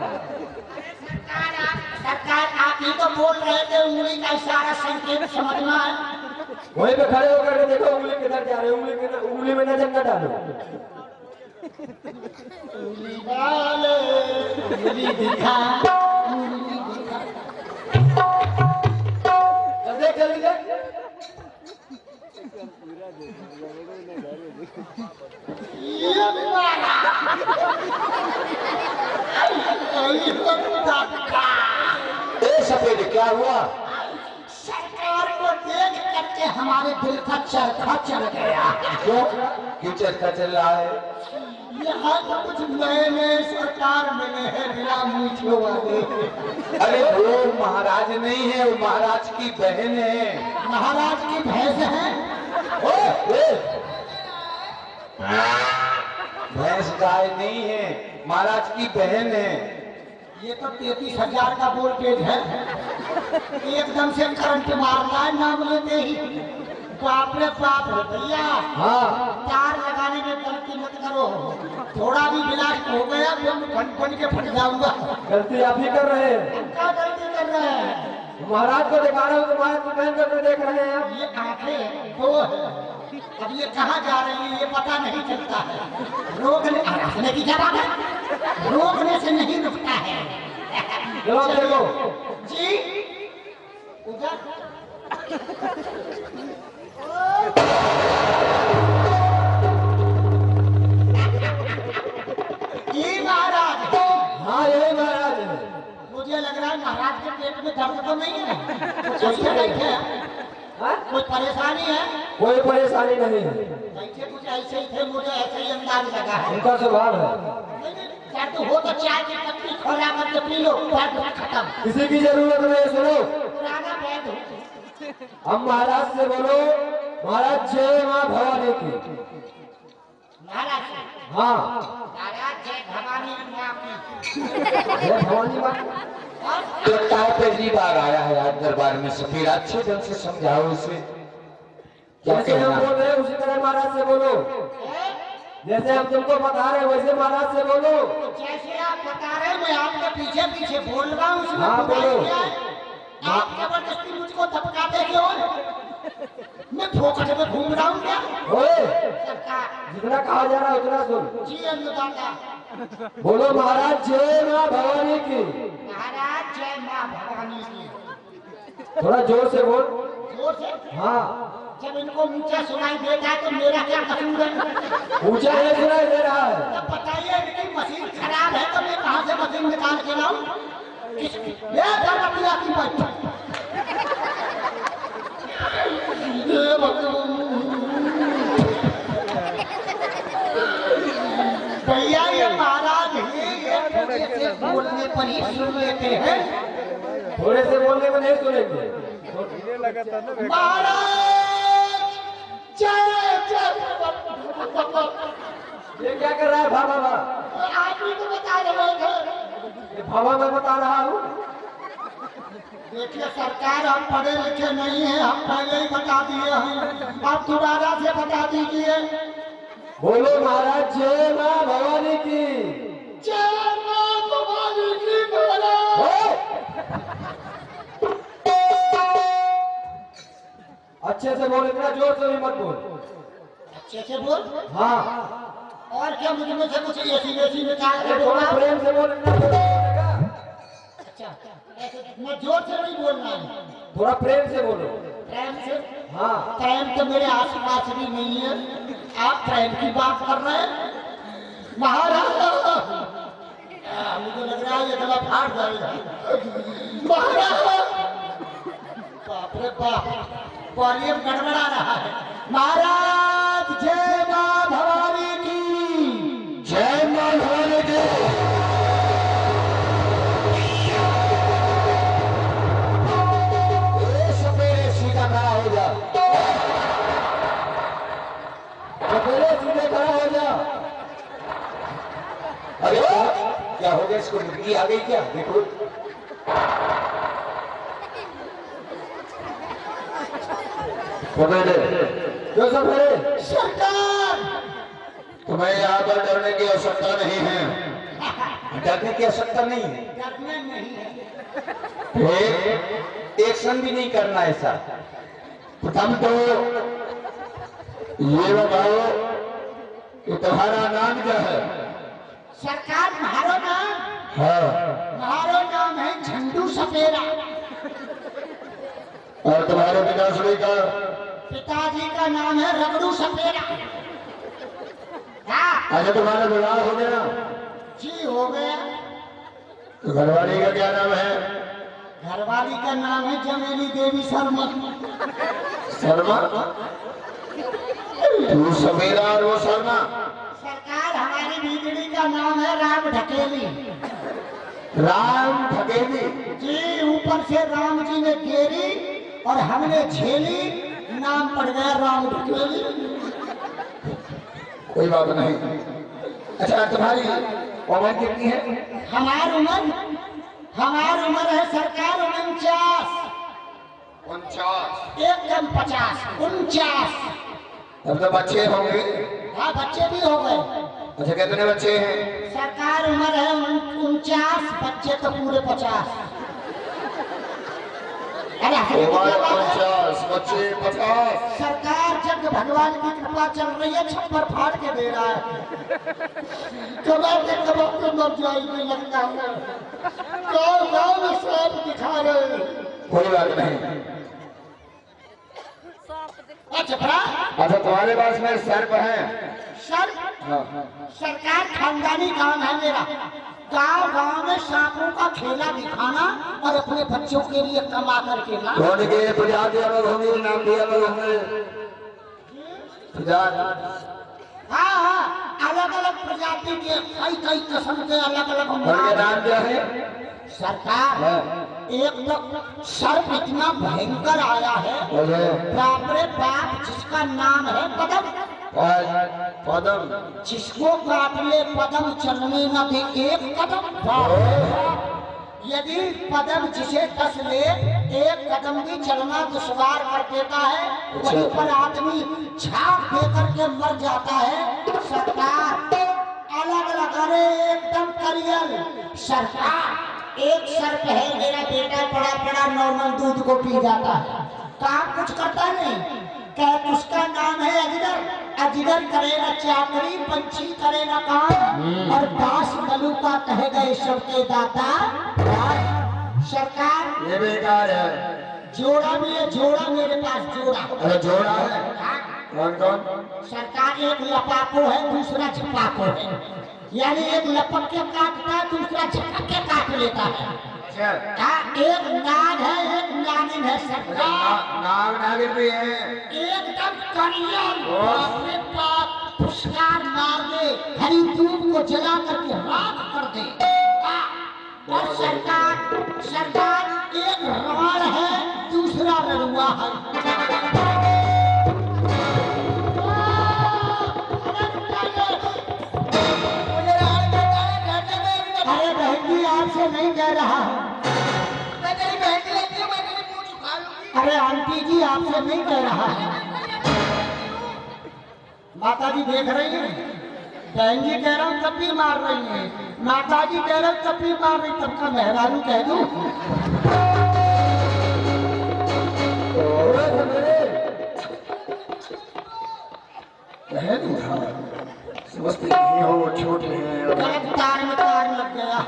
B: सरकार आप ही तो बोल रहे थे उंगली का इशारा संकेत समझना है।
D: वहीं पे खड़े होकर के देखो उंगली किधर जा रही है। उंगली में नजर न डालो।
B: उंगली डाले, उंगली दिखा, उंगली दिखा।
D: देख जल्दी देख।
B: ये मारा।
A: ए सफेद क्या हुआ?
B: सरकार को देख करके हमारे दिल का चरखा चल गया।
A: क्यों चर्चा चल रहा है?
B: यहाँ तो कुछ नए नए सरकार मिले हैं बिना मूछों वाले।
A: अरे वो महाराज नहीं है, वो महाराज की बहन है।
B: महाराज की भैंस है।
A: भैंस गाय नहीं है, महाराज की बहन है।
B: ये तो 33,000 का वोल्टेज है, एकदम से करंट मारता है नाम लेते ही। बाप रे बाप रे भैया,
D: हाँ
B: तार लगाने में गलती मत करो, थोड़ा भी ब्लास्ट हो गया तो फन के फट जाऊंगा।
D: गलती आप ही कर रहे हैं।
B: क्या गलती कर रहे हैं?
D: महाराज को दिखा रहा हूँ तो महाराज को पहन करके देख रहे हैं आप।
B: ये आंखें दो है, अब ये कहाँ जा रही है ये पता नहीं चलता है। रोकने की क्या बात है? रोकने से नहीं रुकता है।
D: जवाब देखो।
B: जी उधर ये महाराज।
D: हाँ यही महाराज है।
B: मुझे लग रहा है महाराज के पेट में दर्द तो नहीं है, कुछ ऐसे बैठे हैं।
D: हाँ?
B: कोई परेशानी है?
D: कोई परेशानी नहीं है,
B: बैठे कुछ ऐसे ही थे, मुझे ऐसे ही अंदाज लगा है।
D: उनका स्वभाव है।
B: तो हो तो चाय की पत्ती खोला करके पी लो, बात खत्म।
D: किसी की जरूरत नहीं। सुनो
B: पुराना बैग हो।
D: हम महाराज से बोलो, महाराज जय माँ भवानी की।
B: महाराज
D: हाँ
B: महाराज जय भवानी माँ की।
D: जय भवानी माँ।
A: लगता है पहली बार आया है आज दरबार में। सफेद अच्छे ढंग से समझाओ इसे। क्या
D: जैसे हम
A: कहना?
D: बोल रहे हैं उसी तरह महाराज से बोलो। जैसे हम तुमको बता रहे हैं वैसे महाराज से बोलो।
B: जैसे आप बता रहे हैं मैं आपके पीछे पीछे बोल रहा हूँ, उसमें
D: हाँ,
B: बुराई
D: बोलो।
B: क्या है? आप जबरदस्ती मुझको धपकाते क्यों? मैं फोकट में घूम रहा हूँ क्या?
D: ओए,
C: सरकार
D: जितना कहा जा रहा है उतना सुन।
B: जी अन्नदाता।
D: बोलो महाराज जय माँ भवानी की।
C: महाराज जय माँ भवानी की।
D: थोड़ा जोर से बोल।
B: जोर से।
D: हाँ,
B: जब इनको ऊंचा सुनाई देता है तो मेरा क्या कसूर है?
D: ऊंचा नहीं सुनाई दे रहा है।
B: तब बताइए इनकी मशीन खराब है तो मैं कहाँ से मशीन निकाल के लाऊं? ये जरा पिला की बात। ये भैया ये महाराज ही ये थोड़े से बोलने पर ही सुन लेते हैं।
D: थोड़े से बोलने में नहीं सुनेंगे।
B: महाराज जय जय।
D: ये क्या कर रहा है भावा?
B: आप ही तो बता रहे थे।
D: ये भावा मैं बता रहा हूँ।
B: देखिए सरकार, हम पढ़े लिखे नहीं हैं, हम पहले ही बता दिए हैं, आप दोबारा से बता दीजिए।
D: बोलो महाराज जय माँ भवानी की।
B: जय माँ भवानी की महाराज।
D: अच्छे से बोल, इतना जोर से भी मत बोल।
B: अच्छे से बोल।
D: हाँ,
B: और क्या मुझ में से कुछ ऐसी वैसी निकाल के
D: थोड़ा
B: बोला?
D: प्रेम से बोल, इतना जोर से बोलेगा।
B: अच्छा, मैं जोर से नहीं बोलना है,
D: थोड़ा प्रेम से बोलो।
B: प्रेम से।
D: हाँ,
B: प्रेम तो मेरे आस पास भी नहीं है, आप प्रेम की बात कर रहे हैं महाराज। मुझे लग रहा है ये गला फाट जाएगा महाराज। बाप रे बाप, वॉल्यूम गड़बड़ा रहा है। महाराज जय माँ भवानी की।
A: जय माँ भवानी की। सपेरे सीधा खड़ा हो जा।
D: सपेरे सीधे खड़ा हो जा।
A: अरे क्या हो गया? इसको मुर्गी आ गई क्या? देखो
D: क्यों सपेरे?
B: सरकार,
A: तुम्हें यहाँ पर डरने की आवश्यकता नहीं है। डरने की आवश्यकता नहीं है।
B: डरने नहीं है।
A: एक्शन भी नहीं करना ऐसा। प्रथम तो ये बताओ कि तुम्हारा नाम क्या है?
B: सरकार तुम्हारा नाम?
A: हाँ।
B: तुम्हारा नाम है झंडू सपेरा।
A: और तुम्हारे पिताश्री का?
B: पिताजी का नाम है रगड़ू सपेरा। हाँ
A: अच्छा, तुम्हारा विवाह हो गया?
B: जी हो गया।
A: तो घरवाली का क्या नाम है?
B: घरवाली का नाम है जमेली देवी शर्मा।
A: शर्मा? तू सवेरा और वो शर्मा?
B: सरकार हमारी बीजड़ी का नाम है राम ढकेली।
A: राम ठकेली?
B: जी, ऊपर से राम जी ने घेरी और हमने झेली, नाम पड़ गया राम ढकेली।
A: कोई बात नहीं। अच्छा, तुम्हारी उम्र कितनी है?
B: हमारी उम्र है सरकार 49।
A: 49?
B: एकदम 50, 49।
A: तब तो बच्चे होंगे।
B: हाँ बच्चे भी हो गए।
A: अच्छा, कितने बच्चे हैं?
B: सरकार उम्र है 49, बच्चे तो पूरे 50। अरे हमें तो क्या बात है?
A: 50 बच्चे 50।
B: सरकार जब भगवान की कृपा चल रही है, छप्पर फाड़ के दे रहा है। कबाब के कबाब में मर जाएगी लगता है। गाँव में सांप दिखा रहे हैं।
A: कोई बात नहीं।
B: अच्छा,
A: अच्छा, तुम्हारे पास में सर्प है?
B: सर सरकार खानदानी काम है मेरा। गांव में सांपों का खेला दिखाना और अपने बच्चों के लिए कमा करके लाना।
A: कौन के प्रजाति अलग होंगे, नाम भी अलग होंगे?
B: हाँ हाँ, अलग अलग प्रजाति के कई किस्म के अलग अलग
A: उनके नाम क्या है?
B: सरकार एक तो सर्प इतना भयंकर आया है, बाप रे बाप, जिसका नाम है पदम।
A: पदम?
B: जिसको काट ले पदम चलने न दे एक कदम। यदि पदम जिसे कस ले एक कदम भी चलना दुश्वार कर देता है, वहीं पर आदमी झाग दे करके मर जाता है। सरकार अलग अलग, अरे एकदम करियल। सरकार एक सर्प है मेरा बेटा, बड़ा बड़ा नॉर्मल दूध को पी जाता है, काम कुछ करता नहीं। कह उसका नाम है अजगर। अजगर करे न चाकरी, पंछी करे न काम, और दास बलू का कह गए सबके दाता। सरकार
A: ये बेकार है।
B: जोड़ा भी है, जोड़ा मेरे पास जोड़ा।
A: अरे जोड़ा है? कौन कौन?
B: सरकार एक लपाको है, दूसरा झपाको है। यानी एक लपक के काटता है, दूसरा झपक के काट लेता है। एक नाग है, एक नागिन है सरकार।
A: नाग नागिन भी है?
B: एकदम करियल, बाप रे बाप, पुष्कार मार दे, हरी दूध को जला करके राख कर दे। और सरकार एक राण है, दूसरा रड़ुआ है। अरे बहन जी आपसे नहीं कह रहा। अरे आंटी जी आपसे नहीं कह रहा है। माता जी देख रही हैं, बहन जी कह रहा हूँ तब भी मार रही है, माता जी कह रहे तब भी मार रही, तब का मेहरारू कह दूं।
A: समझते नहीं हो, वो छोटे हैं।
B: तार में तार लग गया।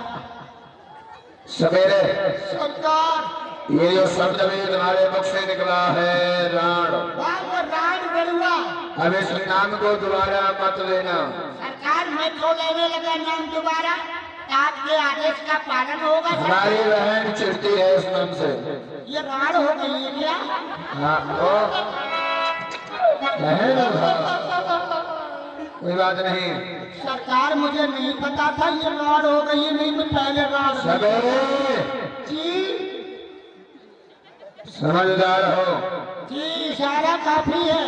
A: सवेरे
B: सरकार
A: ये जो शब्द भी तुम्हारे मुख से निकला है राण,
B: राण गरुआ,
A: अब इस नाम को दोबारा मत लेना।
B: सरकार मैं तो लेने लगा नाम दोबारा, आपके आदेश का पालन होगा।
A: हमारी बहन चिढ़ती है इस नाम से।
B: ये राण हो गई है क्या?
A: हाँ कोई बात नहीं।
B: सरकार मुझे नहीं पता था ये राण हो गई है, नहीं तो पहले राण।
A: सवेरे
B: जी
A: समझदार हो
B: जी, इशारा काफी है।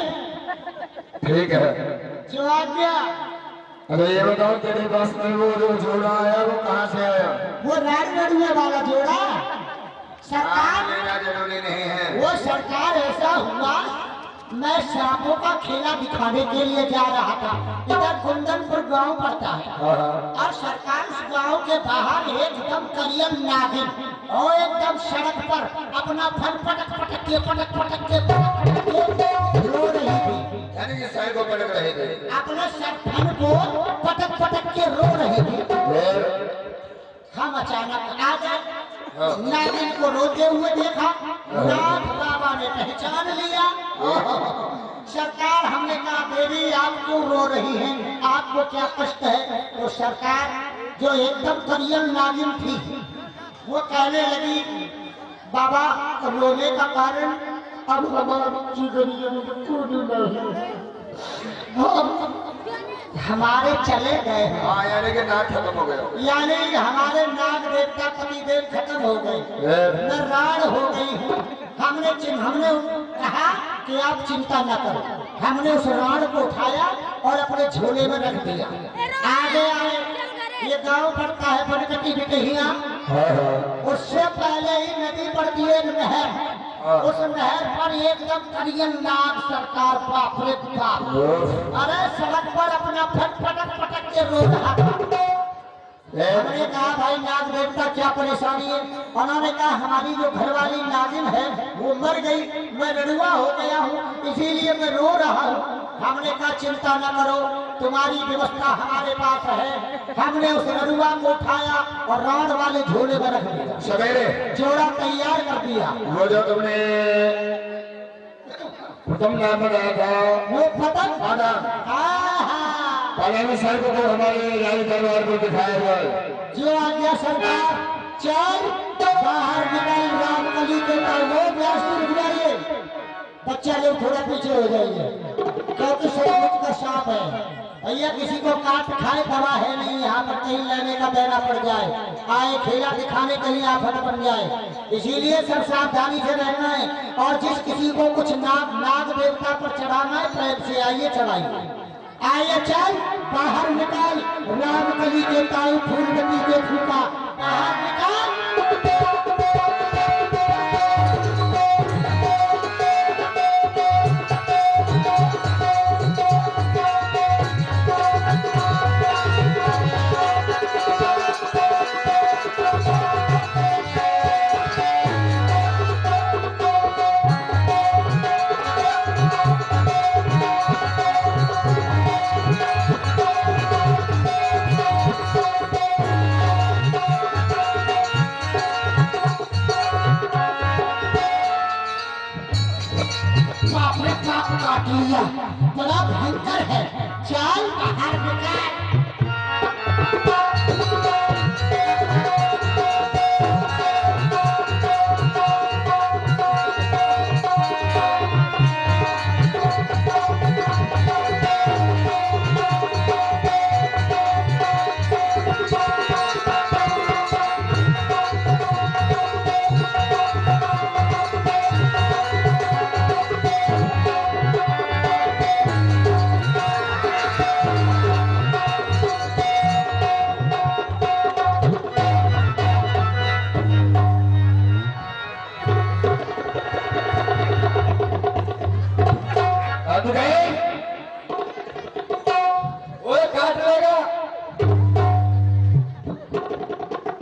A: ठीक है,
B: जो आज्ञा।
A: अरे ये बताओ तेरे पास में वो जो जोड़ा आया वो कहाँ से आया?
B: वो राण गरुए वाला जोड़ा सरकार
A: लेना जरूरी नहीं है।
B: वो सरकार ऐसा हुआ, मैं सांपों का खेला दिखाने के लिए जा रहा था। इधर कुंदनपुर गांव पड़ता है, और सरकार उस गांव के बाहर एकदम करियल नागिन और एकदम सड़क पर अपना फन पटक पटक के रो रही थी।
A: यानी कि सर को पटक रहे थे।
B: अपने सर फन को पटक पटक के रो रही थी। हम अचानक आ गए, नागिन को रोते हुए देखा, नाथ बाबा ने पहचान लिया। सरकार हमने कहा देवी आप क्यों रो रही हैं, आपको क्या कष्ट है? तो सरकार जो एकदम करियल नागिन थी वो कहने लगी बाबा रोने का कारण अब हमारी हमारे चले गए हैं।
A: हाँ यानी कि नाक खत्म हो गया।
B: यानी हमारे नाग देवता पतिदेव खत्म हो गए, मैं राण हो गई हूँ। हमने कहा कि आप चिंता न करो। हमने उस राण को उठाया और अपने झोले में रख दिया। आगे आए, ये गांव पड़ता है बनकटी बिटहिया, उससे पहले ही नदी पड़ती है नहर। उस नहर पर एकदम करियल नाग सरकार, बाप रे बाप, अरे सड़क पर अपना पटक पटक के रो रहा था। हमने कहा भाई नाग देवता क्या परेशानी है? उन्होंने कहा हमारी जो घरवाली नागिन है वो मर गई, मैं रड़ुआ हो गया हूँ, इसीलिए मैं रो रहा हूँ। हमने कहा चिंता न करो, तुम्हारी व्यवस्था हमारे पास है। हमने उस रड़ुआ को उठाया और राण वाले झोले में रख दिया।
A: सवेरे
B: जोड़ा तैयार कर दिया।
A: वो जो तुमने प्रथम नाम बनाया था
B: वो पतंग
A: पहले सर को तो हमारे रानी दरबार को दिखाया हुआ
B: जो आ गया सरकार, चल बाहर निकल, रामकली के वो व्यास रुक जाइए, बच्चा लोग थोड़ा पीछे हो जाइए, क्योंकि सचमुच का सांप है भैया, किसी को काट खाए दवा है नहीं यहाँ पर, कहीं लेने का देना पड़ जाए, आए खेला दिखाने कहीं आफत बन जाए, इसीलिए सब सावधानी से रहना है। और जिस किसी को कुछ नाग देवता पर चढ़ाना है प्रेम से आइए चढ़ाइए। आइए चल बाहर निकाल, रामकली के ताऊ फूलगती के फूका बाहर निकाल। काट लिया, बड़ा भयंकर है। चल बाहर निकल।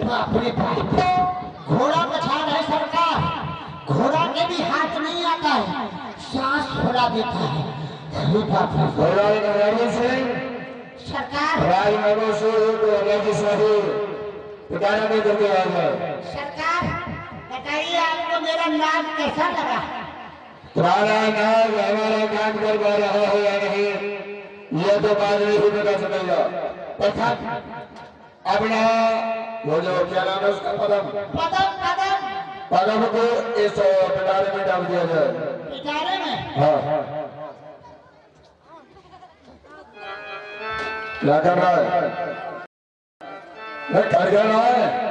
B: बाप रे बाप, घोड़ा पछाड़ है सरकार। घोड़ा के भी हाथ नहीं आता है, सांस फुला देता है। अरे बाप रे सरकार, सरकार बताइए आपको मेरा नाम कैसा लगा?
D: तुम्हारा नाम हमारा काम कर पा रहा है या नहीं, यह तो बाद में ही बता सकेगा। तथा अपना वो जो क्या नाम है उसका पदम पदम को इस पिटारे में डाल दिया जाए।
B: पिटारे में?
D: हाँ। क्या कर रहा है? कर रहा है?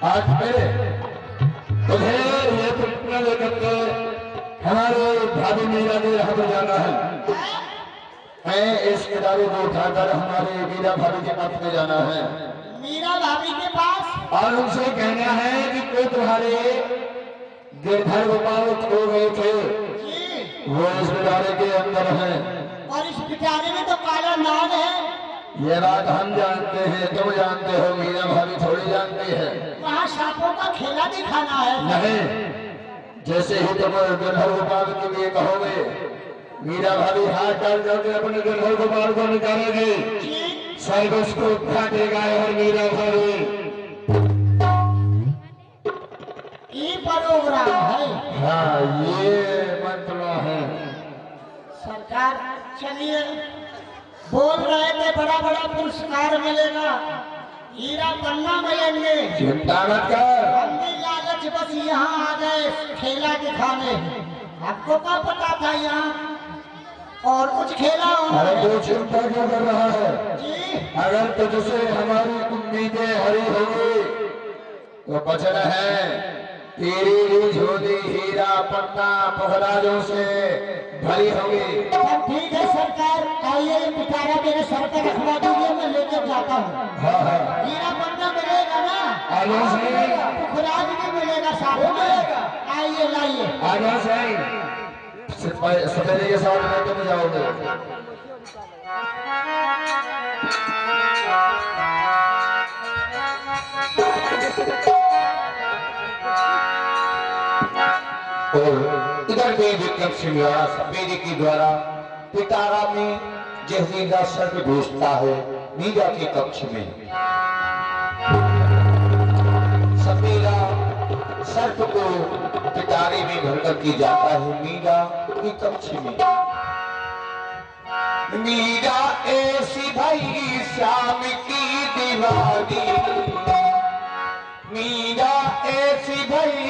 D: आज मेरे तुझे ये प्रतिज्ञा लेकर के हमारे भाभी मीरा के यहाँ पर जाना है। मैं इस इदारे को उठाकर हमारे मीरा भाभी के पास में जाना है।
B: मीरा भाभी के पास?
D: और उनसे कहना है कि कोई तुम्हारे गिरधर गोपाल खो गए थे, वो इस पिटारे के अंदर हैं।
B: और इस पिटारे में तो काला नाग है।
D: ये बात हम जानते हैं, तुम जानते हो, मीरा भाभी थोड़ी जानती है।
B: वहाँ सांपों का खेला दिखाना है।
D: नहीं, जैसे ही तुम गिरधर गोपाल के लिए कहोगे, मीरा भाभी हाथ डाल करके अपने गिरधर गोपाल को निकालेगी, सर्ग उसको काटेगा और मीरा भाभी
B: ये प्रोग्राम है।
D: हाँ, ये मंत्र है।
B: सरकार चलिए, बोल रहे थे बड़ा बड़ा पुरस्कार मिलेगा, हीरा पन्ना मिलेंगे।
D: चिंता मत कर,
B: हम भी लालच बस यहाँ आ गए खेला दिखाने। आपको क्या पता था यहाँ और कुछ खेला होना?
D: अरे तू चिंता क्यों कर रहा है?
B: जी,
D: अगर तुझसे हमारी उम्मीदें हरी होगी तो बचन है तेरी झोली हीरा पन्ना पोखराजों से भरी होगी।
B: तब ठीक है सरकार, आइए पिटारा मेरे सर पर रखवा दीजिए, मैं लेकर जाता हूँ।
D: हाँ हाँ,
B: हीरा पन्ना मिलेगा ना?
D: आवाज नहीं,
B: पुखराज भी मिलेगा साथ में। आइए लाइए।
D: आवाज नहीं, सफेदे के साथ में तुम जाओगे। और इधर देव विक्रम सिंह सफेदे के द्वारा पिटारा में जहरीला सर्प भेजता है मीरा के कक्ष में। सफेदा सर्प को पिटारे में भर करके जाता है मीरा के कक्ष में। मीरा ऐसी भाई श्याम की दीवानी, मीरा ऐसी भाई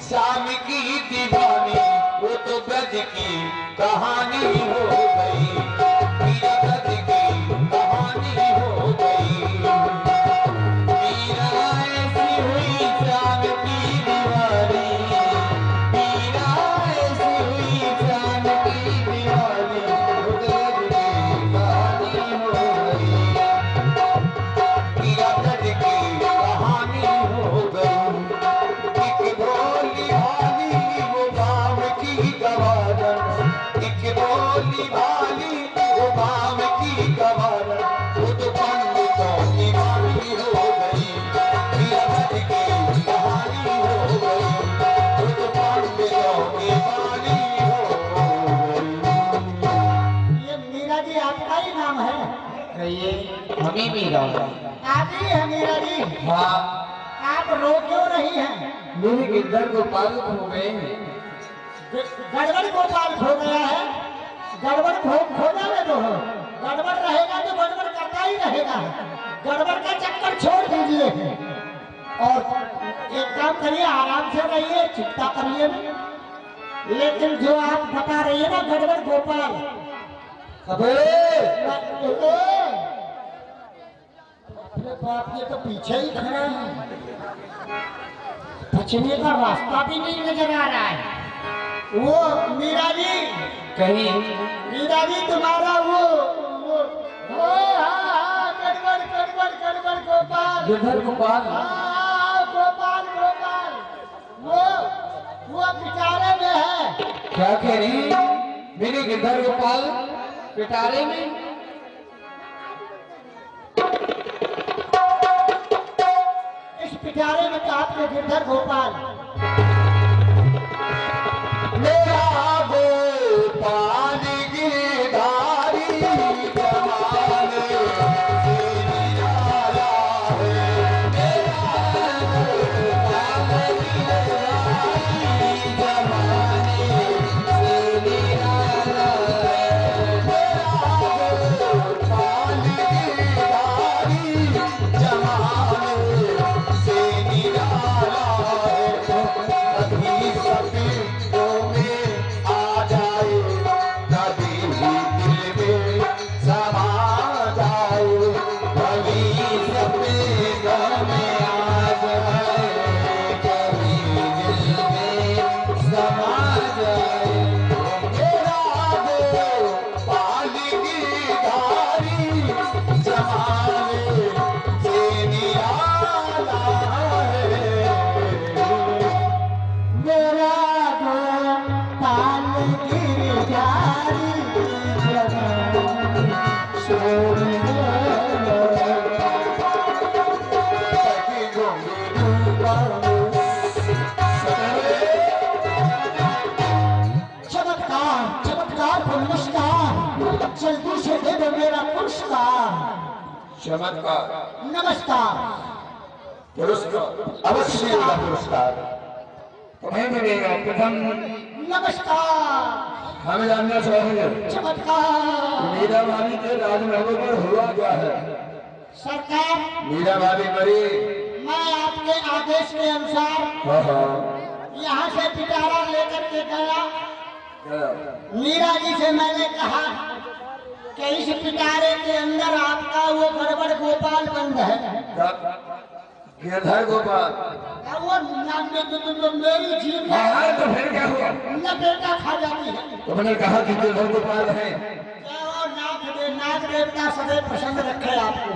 D: श्याम की दीवानी, वो तो ब्रज की कहानी हो गई, मीरा ब्रज की कहानी हो गई। मीरा ऐसी हुई श्याम की दीवानी, मीरा ऐसी हुई श्याम की दीवानी, वो तो ब्रज की कहानी हो गई, मीरा ब्रज की कहानी हो गई। एक भोली भाली वो गाँव की गवादन, एक भोली भाली
F: कहिए, हम ही मीरा हूँ।
B: आप ही है मीरा जी?
F: हाँ,
B: आप रो क्यों रही हैं?
F: मेरे गिरधर गोपाल खो गए हैं।
B: गड़बड़ गोपाल खो गया है? गड़बड़ खो जाने दो। गड़बड़ रहेगा तो गड़बड़ करता ही रहेगा। गड़बड़ का चक्कर छोड़ दीजिए और एक काम करिए, आराम से रहिए, चिंता करिए। लेकिन जो आप बता रही है ना गड़बड़ गोपाल, अपने बाप ये तो पीछे ही खड़ा है, बचने का रास्ता भी नहीं नजर आ रहा है। वो मीरा जी,
F: कहीं
B: मीरा जी तुम्हारा वो हाँ, गड़बड़ गड़बड़ गड़बड़ गोपाल,
F: गिरधर गोपाल,
B: हाँ, गोपाल गोपाल, वो पिटारे में है।
F: क्या कह रही? मेरे गिरधर गोपाल पिटारे में?
B: इस पिटारे में तो आपके गिरधर गोपाल,
A: मेरा गोपाल गिरधारी जमाने से निराला है। मेरा गोपाल गिरधारी जमाने से निराला है। मेरा गोपाल गिरधारी जमाने से निराला है। कभी सपनों में आ जाए, कभी दिल में समा जाए, कभी सपनों में आ जाए, कभी दिल में समा जाए। मेरा गोपाल गिरधारी जमाने से निराला है।
B: मेरा गोपाल गिरधारी चमत्कार चमत्कार पुरस्कार, जल्दी से दे दो मेरा पुरस्कार।
A: चमत्कार
B: नमस्कार।
A: पुरस्कार अवश्य मिलेगा। पुरस्कार
D: तुम्हें मिलेगा। प्रथम
B: नमस्कार।
D: हमें जानना चाहेंगे
B: चमत्कार।
D: मीरा भाभी के राजमहलों पर हुआ क्या है?
B: सरकार,
A: मीरा भाभी मरी।
B: मैं आपके आदेश के अनुसार यहाँ से पिटारा लेकर के गया। मीरा जी से मैंने कहा कि इस पिटारे के अंदर आपका वो गड़बड़ गोपाल बंद है।
A: गिरधर गोपाल
B: और वो मेरी जीभ है,
D: हाँ, तो फिर क्या हुआ?
B: न बेटा खा जाती है।
D: तुमने कहा कि गिरधर गोपाल है।
B: और नाग देवता सदैव प्रसन्न रखे आपको,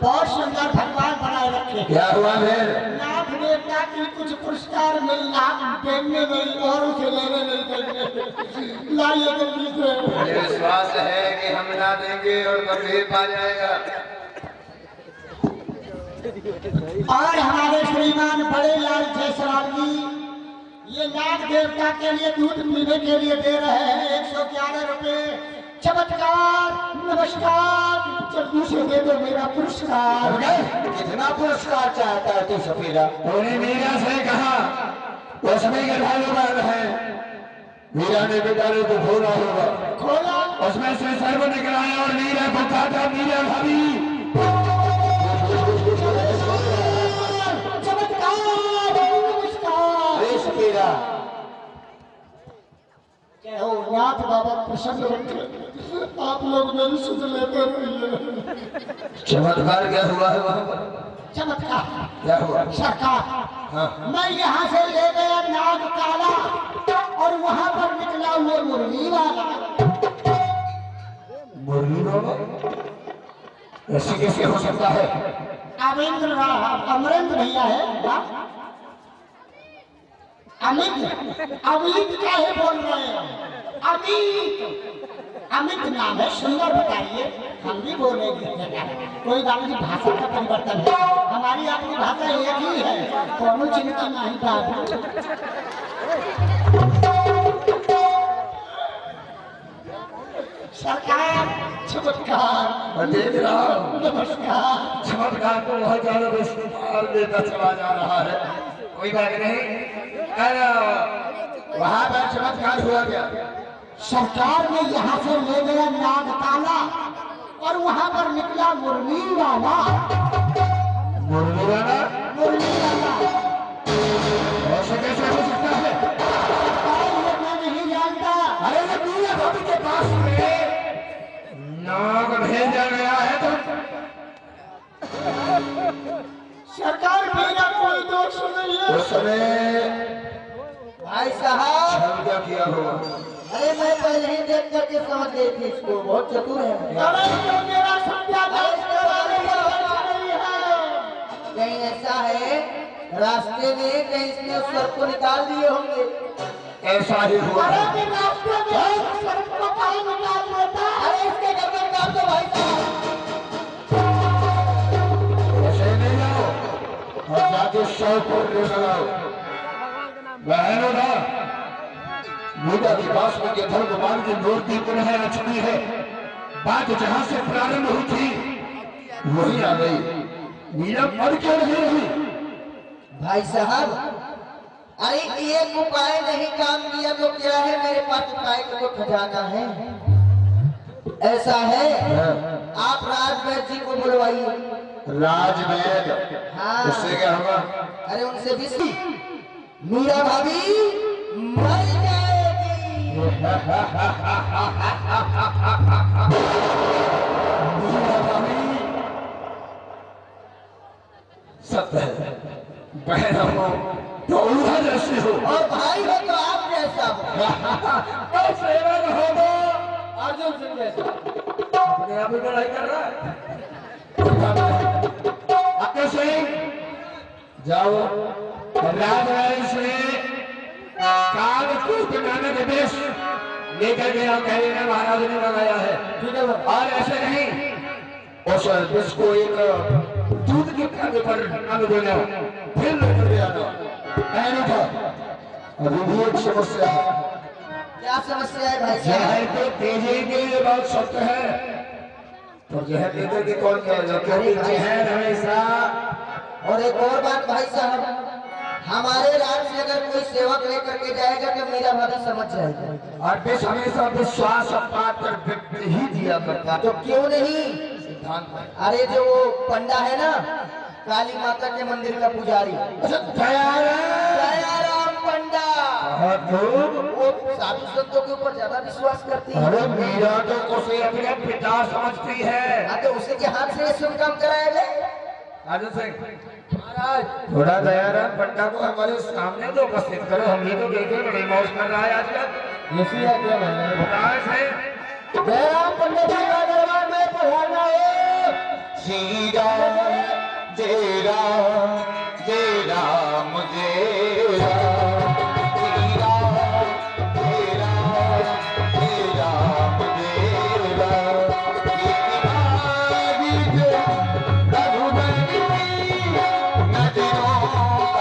B: बहुत सुंदर भगवान बनाए रखे।
A: क्या हुआ फिर?
B: नाग देवता की कुछ पुरस्कार मिलना देने नहीं और उसे लेने नहीं देंगे। लाइए जल्दी से।
A: मुझे विश्वास है कि हम ना देंगे और कभी पा जाएगा।
B: और हमारे श्रीमान बड़े लाल जायसवाल जी ये नाग देवता के लिए दूध पीने के लिए दे रहे हैं 111 रुपए। चमत्कार। नमस्कार। जल्दी से दे दो मेरा पुरस्कार।
A: कितना पुरस्कार चाहता है तू सफीरा?
D: तूने मीरा से कहा उसमें गिरधर गोपाल है। मीरा ने बेचारे को खोला होगा,
B: खोला,
D: उसमें से सर्व निकलाया और मीरा को काटा। मीरा भाभी
B: चमत्कार। नमस्कार।
A: अरे सफीरा
B: जय हो नाथ बाबा प्रसन्न रखे, आप लोग मेरी सुध लेते रहिए।
A: चमत्कार क्या हुआ है वहाँ पर?
B: चमत्कार
A: क्या हुआ?
B: सरकार, मैं यहाँ से ले गया नाग काला और वहाँ पर निकला वो मुरली वाला।
A: मुरली बाबा ऐसे कैसे हो सकता है?
B: अमरेंद्र भैया है। अमित अमित क्या है बोल रहे हैं? अमित नाम है, सुंदर बताइए, हम भी बोलेंगे। कोई बात नहीं, भाषा का परिवर्तन है, हमारी आपकी भाषा एक ही है, कोनो चिंता नहीं बात। सरकार चमत्कार।
D: देख रहा हूँ
B: नमस्कार।
D: चमत्कार को बहुत ज्यादा विस्तार देता चला जा रहा है। कोई बात नहीं, वहाँ पर चमत्कार हुआ क्या?
B: सरकार ने यहाँ से ले गया नाग काला और वहाँ पर निकला मुरली वाला।
D: मुरली वाला?
B: मुरली वाला
D: ऐसा कैसे हो सकता है?
B: ये मैं नहीं जानता।
D: अरे ये दुनिया भाभी के पास में नाग भेजा गया है तो
B: सरकार मेरा कोई दोष नहीं है।
D: उस समय
E: भाई साहब,
D: छल क्या किया होगा?
E: अरे मैं पहले ही देख करके समझ गई थी इसको, बहुत चतुर है।
B: अरे जो मेरा समझा था उसके बारे में कुछ नहीं है।
E: कहीं ऐसा है रास्ते में कहीं इसने उस सर को निकाल दिए होंगे।
D: ऐसा ही हुआ
B: अरे
D: है।
B: मैं रास्ते में सड़क को कहीं निकाल लेता।
E: अरे इसके घर में काम तो भाई साहब,
D: ऐसे नहीं जाओ और जाके 100 कोट ले लगाओ। बहनों ना, मीरा के पास में ये भगवान की मूर्ति पुनः रचनी है। बात जहाँ से प्रारंभ हुई थी वही आ गई। मीरा मर क्यों नहीं रही?
E: भाई साहब, अरे एक उपाय नहीं काम किया तो क्या है, मेरे पास उपाय का तो खजाना है। ऐसा है, आप राजवैद्य जी को बुलवाइए।
D: राजवैद्य?
E: हाँ।
D: उससे क्या होगा?
E: अरे उनसे भी मीरा भाभी मर जाएगी।
D: सत्य है, बहन हो तो उल्हा जैसी हो
E: और भाई हो तो आप जैसा हो।
D: और सेवक हो तो अर्जुन सिंह जैसा। अपने आप ही लड़ाई कर रहा है। अक्कर सिंह जाओ राजवैद्य से काल कूट नानक देश लेकर गया, कह देना महाराज ने लगाया है। और ऐसे नहीं, उस विष को एक दूध के प्याले पर अंग देना, फिर लेकर के आना। ऐसा था। अभी भी एक समस्या है।
E: क्या समस्या है भाई
D: जहर
E: साहब?
D: तो तेजी के लिए बहुत सख्त है, तो जहर लेकर के कौन जाएगा? क्योंकि जहर हमेशा।
E: और एक और बात भाई साहब, हमारे राज्य से अगर कोई सेवक लेकर के जाएगा तो मीरा भाभी समझ जाएगी।
D: और विष हमेशा विश्वास पाकर व्यक्ति ही दिया करता।
E: तो क्यों नहीं?
D: सिद्धांत है।
E: अरे जो वो पंडा है ना, काली माता के मंदिर का पुजारी,
D: अच्छा,
E: दयाराम पंडा, वो साधु संतों के ऊपर ज्यादा विश्वास करती है।
D: अरे मीरा तो उसे अपने पिता समझती है।
E: हाँ, तो उसी के हाथ से ये शुभ काम कराया गया।
D: राजू सिंह महाराज, थोड़ा दयाराम पंडा को हमारे सामने तो उपस्थित करो। हम ये तो देखे बड़ी मौज कर रहा है आजकल।
B: ऐसी है क्या भाई?
D: विकास है।
B: जयराम पंडित जी का दरबार में पधारना है।
A: श्री राम जय राम जय राम जय राम, श्री राम जय राम जय राम जय राम। नजरों का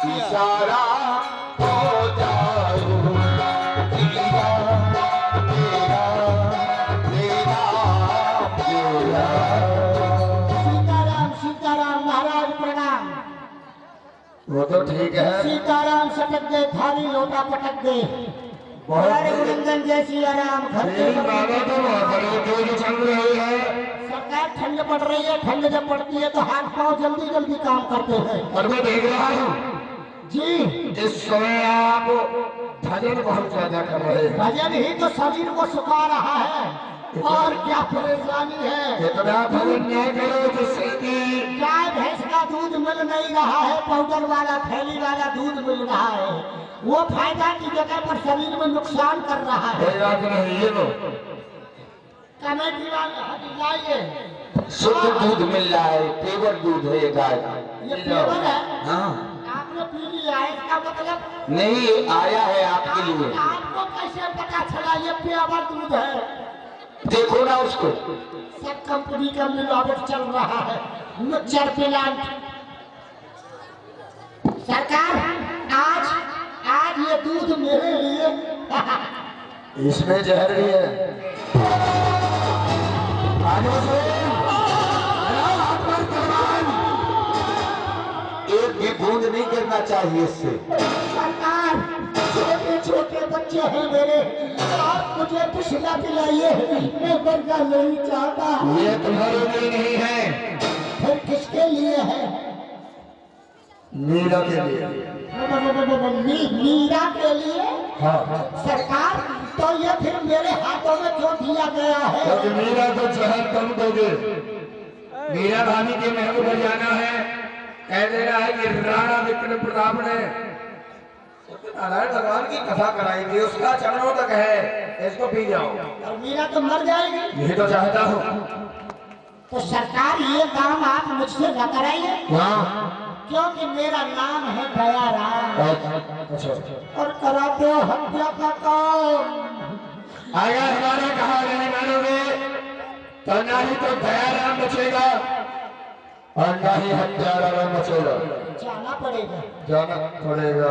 A: इशारा हो जाऊं, श्री राम जय राम जय राम जय राम।
B: सीताराम सीताराम महाराज प्रणाम।
D: वो तो ठीक है।
B: सीताराम सटक गए, थाली लोटा पटक गए। हमारे उल्लंघन जैसी आराम घर के
D: मेरी बाबा तो वहाँ पर वो तेज चल रही है।
B: सरकार ठंड पड़ रही है, ठंड जब पड़ती है तो हाथ पांव जल्दी जल्दी काम करते हैं।
D: और मैं देख रहा हूँ
B: जी,
D: इस समय आप भजन बहुत ज्यादा कर रहे हैं।
B: भजन ही तो शरीर को सुखा रहा है, और क्या परेशानी है।
D: इतना भजन नहीं करो जिससे कि
B: गाय भैंस का दूध मिल नहीं रहा है, पाउडर वाला थैली वाला दूध मिल रहा है। वो फायदा की जगह पर शरीर में नुकसान कर रहा है।
D: कोई बात नहीं, ये लो
B: कमेटी वाले लाइए।
A: शुद्ध दूध मिल रहा है, पेवर दूध है ये गाय का।
B: ये पेवर है,
A: हाँ
B: आपने पी लिया है, इसका मतलब
A: नहीं, ये आया है आपके लिए।
B: आपको कैसे पता चला ये पेवर दूध है?
A: देखो ना उसको।
B: सब कंपनी का मिलावट चल रहा है, मिक्सचर प्लांट। सरकार आज ये दूध मेरे लिए
D: इसमें जहर भी है।
A: एक भी बूंद नहीं गिरना चाहिए इससे।
B: सरकार, छोटे छोटे बच्चे हैं मेरे, आप मुझे पिछला पिलाइए, मैं बर्गर नहीं चाहता।
A: ये तुम्हारे लिए नहीं है,
B: फिर किसके लिए है?
A: मीरा के लिए।
B: मीरा के लिए?
A: हाँ,
B: सरकार, तो ये फिर मेरे हाथों में क्यों दिया गया है?
A: क्योंकि मीरा को जहर कम दोगे। मीरा भाभी के महल पर जाना है, कह देना है कि राणा विक्रम प्रताप ने नारायण भगवान की कथा कराई थी, उसका चरणों तक है, इसको पी जाओ।
B: और मीरा तो मर जाएगी।
A: यही तो चाहता हूँ।
B: तो सरकार, ये काम आप मुझसे न कराइए,
A: हाँ,
B: क्योंकि मेरा नाम है दयाराम, और कराते हो हत्या का काम।
A: अगर हमारा कहा नहीं मानोगे तो ना ही तो दयाराम बचेगा और ना ही हत्यारा बचेगा।
B: जाना पड़ेगा,
A: जाना पड़ेगा।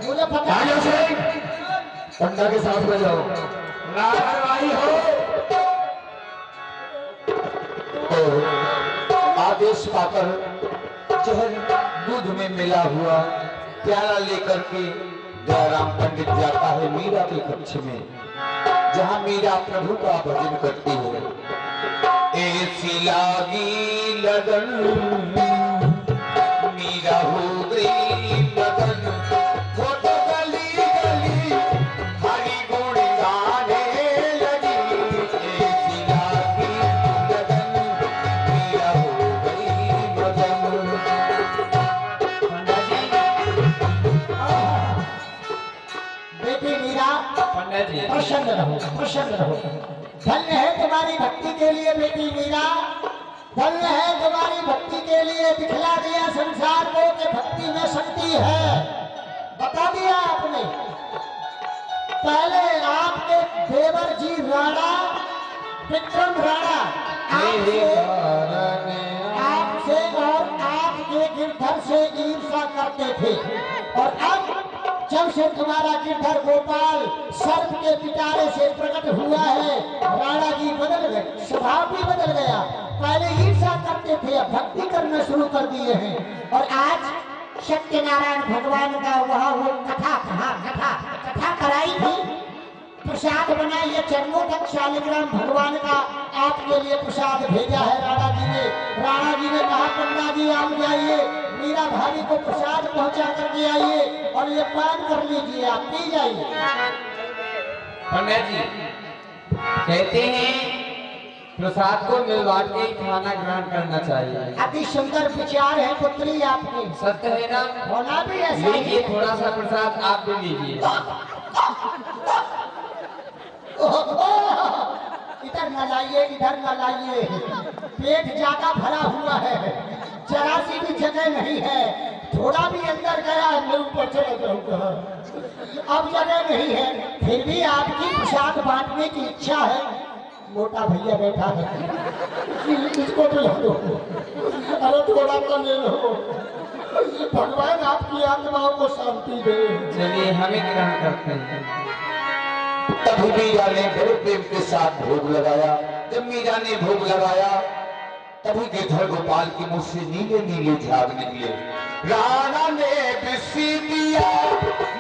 B: मुझे पता
A: आजा
B: है।
A: सिंह, पंडा के साथ में जाओ। लापरवाही हो तो आदेश पाकर जहर दूध में मिला हुआ प्याला लेकर के दयाराम पंडित जाता है मीरा के कक्ष में, जहाँ मीरा प्रभु का भजन करती है। ऐसी लागी लगन मीरा हो गई मगन, वो तो गली गली हरि गुण गाने लगी। ऐसी लागी लगन मीरा हो गई मगन।
B: बेटी मीरा,
F: पंडित जी,
B: प्रसन्न रहो, प्रसन्न रहो। धन्य है तुम्हारी भक्ति के लिए बेटी मीरा, धन्य है तुम्हारी भक्ति के लिए। दिखला दिया संसार को कि भक्ति में शक्ति है, बता दिया आपने। पहले आपके देवर जी राणा विक्रम राणा आपसे और आपके गिरधर से ईर्षा करते थे, और अब जब से तुम्हारा गिरधर गोपाल सर्प के पिटारे से प्रकट हुआ है, राणा जी बदल गए, स्वभाव भी बदल गया। पहले ईर्षा करते थे, अब भक्ति करना शुरू कर दिए हैं। और आज सत्यनारायण भगवान का वह वो कथा कराई थी, प्रसाद बनाई है, चरणों तक शालिग्राम भगवान का आपके लिए प्रसाद भेजा है राणा जी ने। राणा जी ने कहा पंडा जी आप जाइए, मीरा भाभी को प्रसाद पहुंचा करके आइए और ये पान कर लीजिए, आप पी जाइए।
F: पंडित जी कहते हैं प्रसाद को मिल बांट के खाना ग्रहण करना चाहिए।
B: अति सुंदर विचार है पुत्री आपके,
F: सत्य है ना?
B: होना भी ऐसा ही
F: लीजिए
B: है।
F: थोड़ा सा प्रसाद आप भी लीजिए।
B: इधर न लाइए, इधर न लाइए, पेट ज्यादा भरा हुआ है, जरा सी भी जगह नहीं है। थोड़ा भी अंदर गया मैं ऊपर चला जाऊंगा, अब जगह नहीं है। फिर भी आपकी प्रसाद बांटने की इच्छा है। मोटा भैया बैठा है, इसको तो ला दो, अरे थोड़ा तो ले लो, भगवान आपकी आत्माओं को शांति दे।
F: चलिए हमें ग्रहण करते हैं।
A: तब मीरा ने बड़े प्रेम के साथ भोग लगाया। जब मीरा ने भोग लगाया तभी गिरधर गोपाल के मुंह से नीले नीले झाग निकले। राणा ने बिस्सी दिया,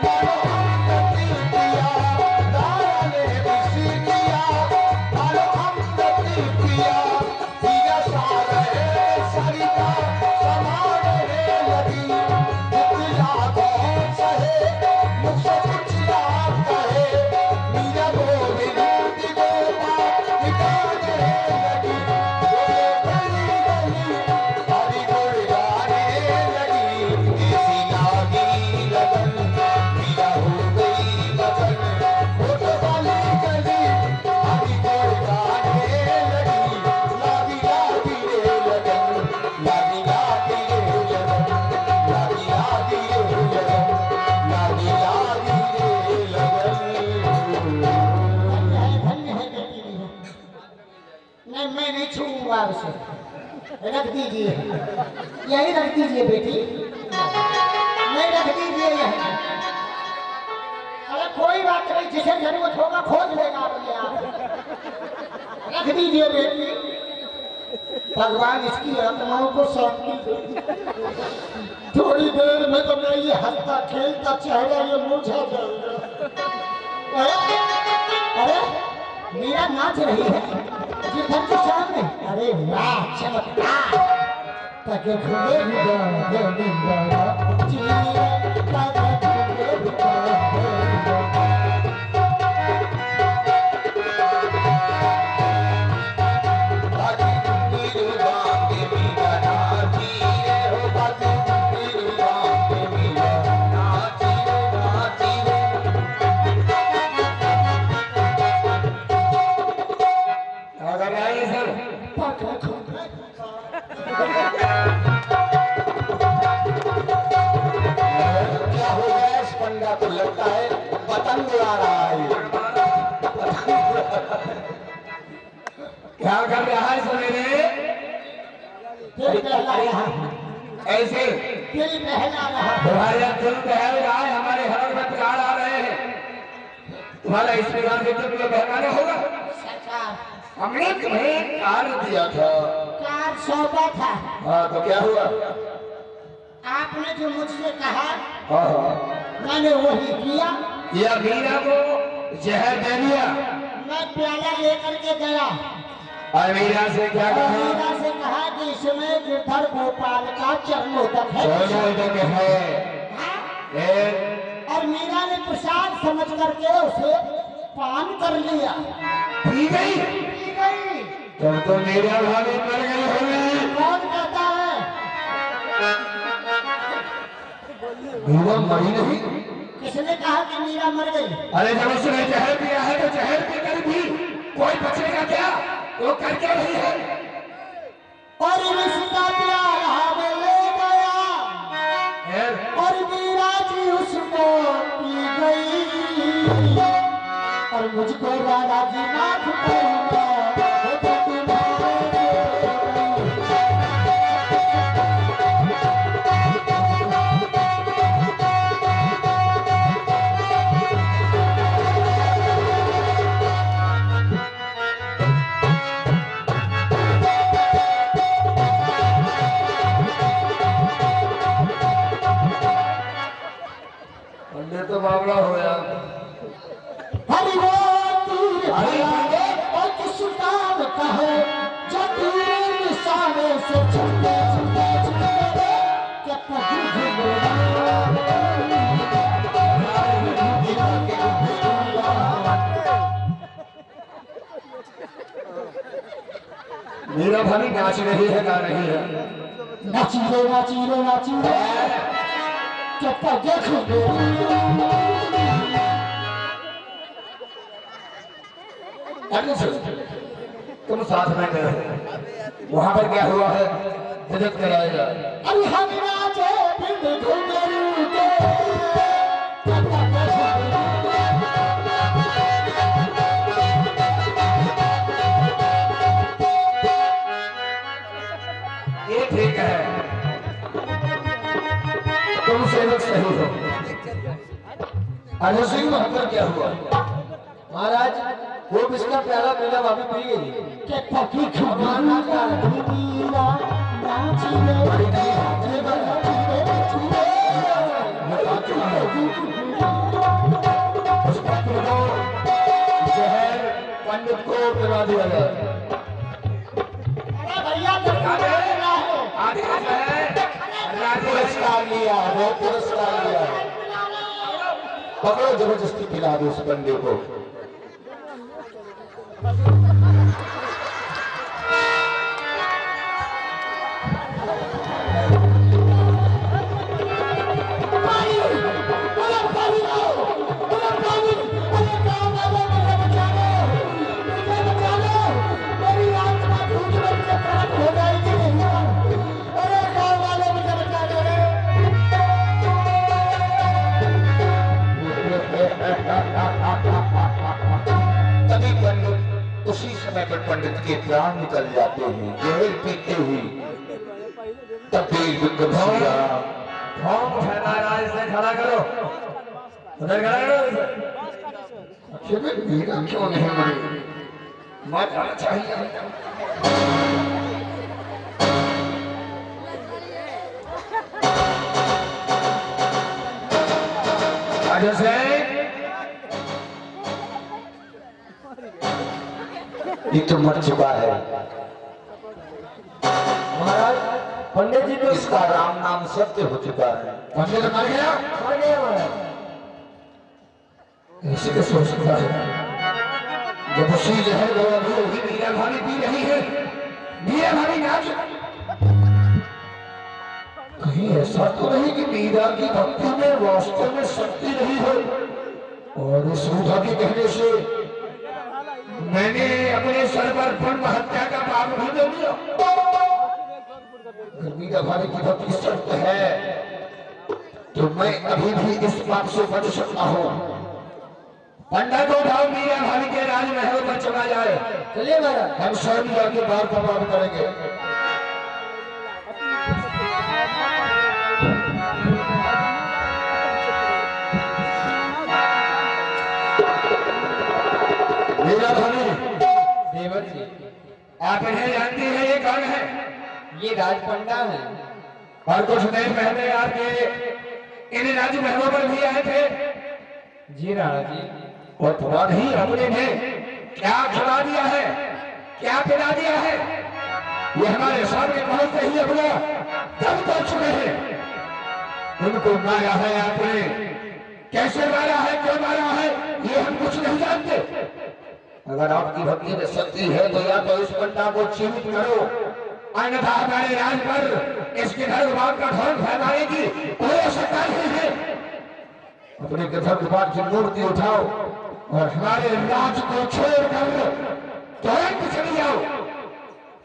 A: मानो अमृत पिया। राणा ने बिस्सी दिया, मानो अमृत पिया। पिया सारे सरिता समारे लगी। जितना कौन सहे, मुझसे कुछ ना कहे। मीरा गोविंद गोपाल निकाले लगी। गली गली हरि गुण गाने लगी। ऐसी लागी लगन मीरा हो गई मगन। वो तो गली गली हरि गुण गाने लगी। लागी लागी रे लगन, लागी लागी रे लगन, लागी लागी रे लगन, लागी लागी रे लगन।
B: धन्य है बेटी मीरा। नहीं, मैं नहीं छूऊंगा उसे, रख दीजिए, यही रख दीजिए बेटी, नहीं रख दीजिए यही। अरे कोई बात नहीं, जिसे जरूरत होगा खोज लेगा अपने आप। रख दीजिए बेटी। भगवान इसकी आत्माओं को शांति दे। थोड़ी देर में तो मैं ये हंसता खेलता चेहरा ये मुरझा जाऊंगा। अरे मीरा नाच रही है जी घर के सामने। अरे वाह चमत्कार। ताकि खुले
A: तो लगता है पतंग उड़ा रहा है।
D: क्या कर रहा है सवेरे? ऐसे तुम्हारे दिल बहल रहा है, हमारे हर में प्यार आ रहे हैं। तुम्हारा इस प्रकार से दिल को बहकाना होगा। हमने तुम्हें कार दिया था।
B: कार सौदा था।
D: हाँ तो क्या हुआ?
B: आपने जो मुझसे कहा
D: हाँ
B: मैंने वही किया।
D: या मीरा को जहर दे दिया।
B: मैं प्याला लेकर के गया
D: और मीरा से क्या
B: और
D: कहा?
B: मीरा से कहा कि इसमें गिरधर गोपाल का चरणोदक है।
D: चरणोदक है।
B: और मीरा ने प्रसाद समझ करके उसे पान कर लिया।
D: पी गई?
B: पी गई।
D: तब तो मीरा भाभी मर गई होगी।
B: कौन कहता है?
D: मीरा मरी नहीं।
B: किसने कहा कि मीरा मर गई?
D: अरे जब उसने जहर पिया है तो जहर पीकर भी कोई बचेगा क्या? वो कर क्या रही है?
B: और इसका प्यार हमें ले गया और मीरा जी उसको पी गई और मुझको राधा जी माफ करूंगा।
D: तो मामला हो गया।
B: हरि और किस काम का है जो तेरे निशाने से छुपते छुपते छुपते क्या
D: मीरा भाभी नाच रही है, गा रही है।
B: नाची रे नाची रे नाची रे क्या देखोगे।
D: तुम साथ में गए, वहां पर क्या हुआ है? जजत कराएगा।
B: अरे हम नाचे बिन घुंघरू के
D: ये ठीक है, तुम सेवक सही हो। अजय सिंह महंतर क्या हुआ?
E: महाराज वो बिस्का प्याला मीरा भाभी पी गई।
B: के पकी खमाना का मीरा नाची रे
D: जहर पंडित को पिला दिया गया।
B: भैया
A: पुरस्कार लिया है, पुरस्कार लिया। पकड़ो जबरदस्ती पिला दो उस बंदे को। तभी पंडित उसी समय पर पंडित के प्राण निकल जाते हैं, जहर पीते ही। तब
D: खड़ा करो, उधर खड़ा करो।
A: मीरा क्यों नहीं मरी? मरना चाहिए।
D: राजा से
A: ये तो मर चुका है।
D: महाराज पंडित जी तो
A: इसका राम नाम सत्य हो चुका है।
D: पंडित मर गया महाराज।
A: इसी का सोच चुका है। जब उसी जहर गया वो भी मीरा भाभी पी रही है। मीरा भाभी नाच, कहीं ऐसा तो नहीं कि मीरा की भक्ति में वास्तव में शक्ति नहीं है और इस रूधा के कहने से मैंने अपने सर पर ब्रह्म हत्या का पाप भी दे दिया। अगर मीरा भाभी की भक्ति सत्य है तो मैं अभी भी इस पाप से बच सकता हूँ। पंडित को उठाओ, मीरा भाभी के राजमहल पर चला जाए।
E: चलिए महाराज।
A: हम स्वयं जाके बाल का पाप करेंगे। मीरा भाभी,
F: देवर जी,
A: आप इन्हें जानती हैं? ये कौन है?
F: ये राजपंडा है।
A: और कुछ देर पहले आपके इन राजमहलों पर भी आए थे
F: जी राणा जी।
A: और पता नहीं अपने ने क्या खिला दिया है, क्या पिला दिया है। ये हमारे सामने पहुंचते ही अपना दम तोड़ चुके हैं। उनको मारा है आपने, कैसे मारा है, क्यों मारा है, ये हम कुछ नहीं जानते। अगर आपकी भक्ति में शक्ति है तो या तो इस पंडा को जीवित करो, अन्यथा हमारे राज पर इसके धर्मभाव का ढोल फैलाएगी कोई आवश्यकता नहीं है। अपने धर्मभाव की मूर्ति उठाओ और हमारे राज को छोड़कर तुरंत चली जाओ।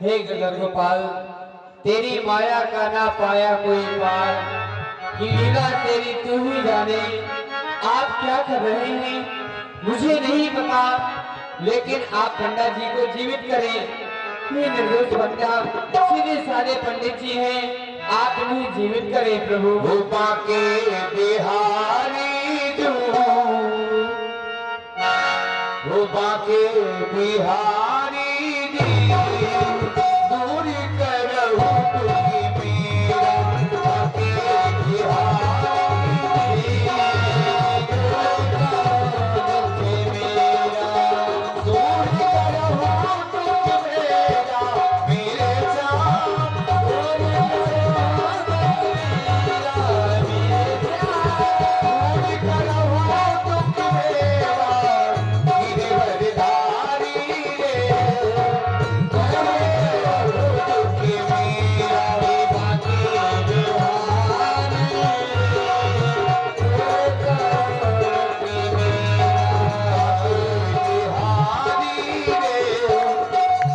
F: हे गगन गोपाल, तेरी माया का ना पाया कोई पार, कि लीला तेरी तू ही जाने। आप क्या कर रहे हैं मुझे नहीं पता, लेकिन आप पंडित जी को जीवित करें। ये निर्दोष बंदा, सीधे सारे पंडित जी हैं, आप इन्हें जीवित करें प्रभु।
A: रूपा के बिहारी जो, रूपा के बिहारी जी, दूरी करहु तुझी मीरा। रूपा के बिहारी जी, तुझी मीरा, दूरी करहु तुझी मीरा, मेरे जान, दूरी करहु तुझी मीरा, मेरे जान, दूरी करहु तुझी मीरा, गिरवरधारी रे, तुझी मीरा,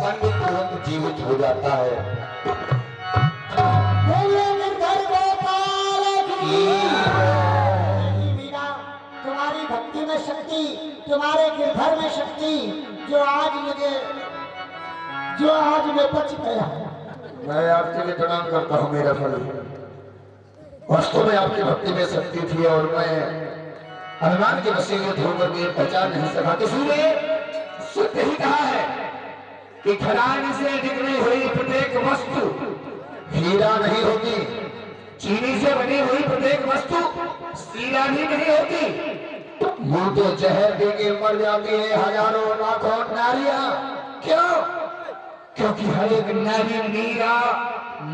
A: बाकी पंडित तुरंत जीवित हो जाता है।
B: बोलिए निर्धन गोपाल की जय। मीरा, तुम्हारी भक्ति में शक्ति, तुम्हारे गिरधर में शक्ति, जो आज में बच गया है।
A: मैं आपके लिए प्रणाम करता हूँ मेरा फल। वास्तव में आपकी भक्ति में शक्ति थी और मैं अनुमान के वसीले धोकर भी पहचान नहीं सका। किसी ने सत्य ही कहा है कि खदान से निकली हुई प्रत्येक वस्तु हीरा नहीं होती, चीनी से बनी हुई प्रत्येक वस्तु शीला भी नहीं होती। मुंह तो जहर देके मर जाती है हजारों लाखों नारियां। क्यों? क्योंकि हर एक नारी मीरा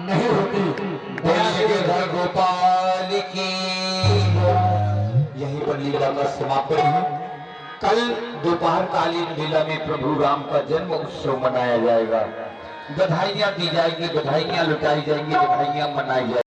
A: नहीं होती। बोलिए गोपाल की। यहीं पर लीला का समापन है। कल दोपहर कालीन लीला में प्रभु राम का जन्म उत्सव मनाया जाएगा। बधाइयां दी जाएगी, बधाइयां लुटाई जाएंगी, बधाइयां मनाई जाएगी।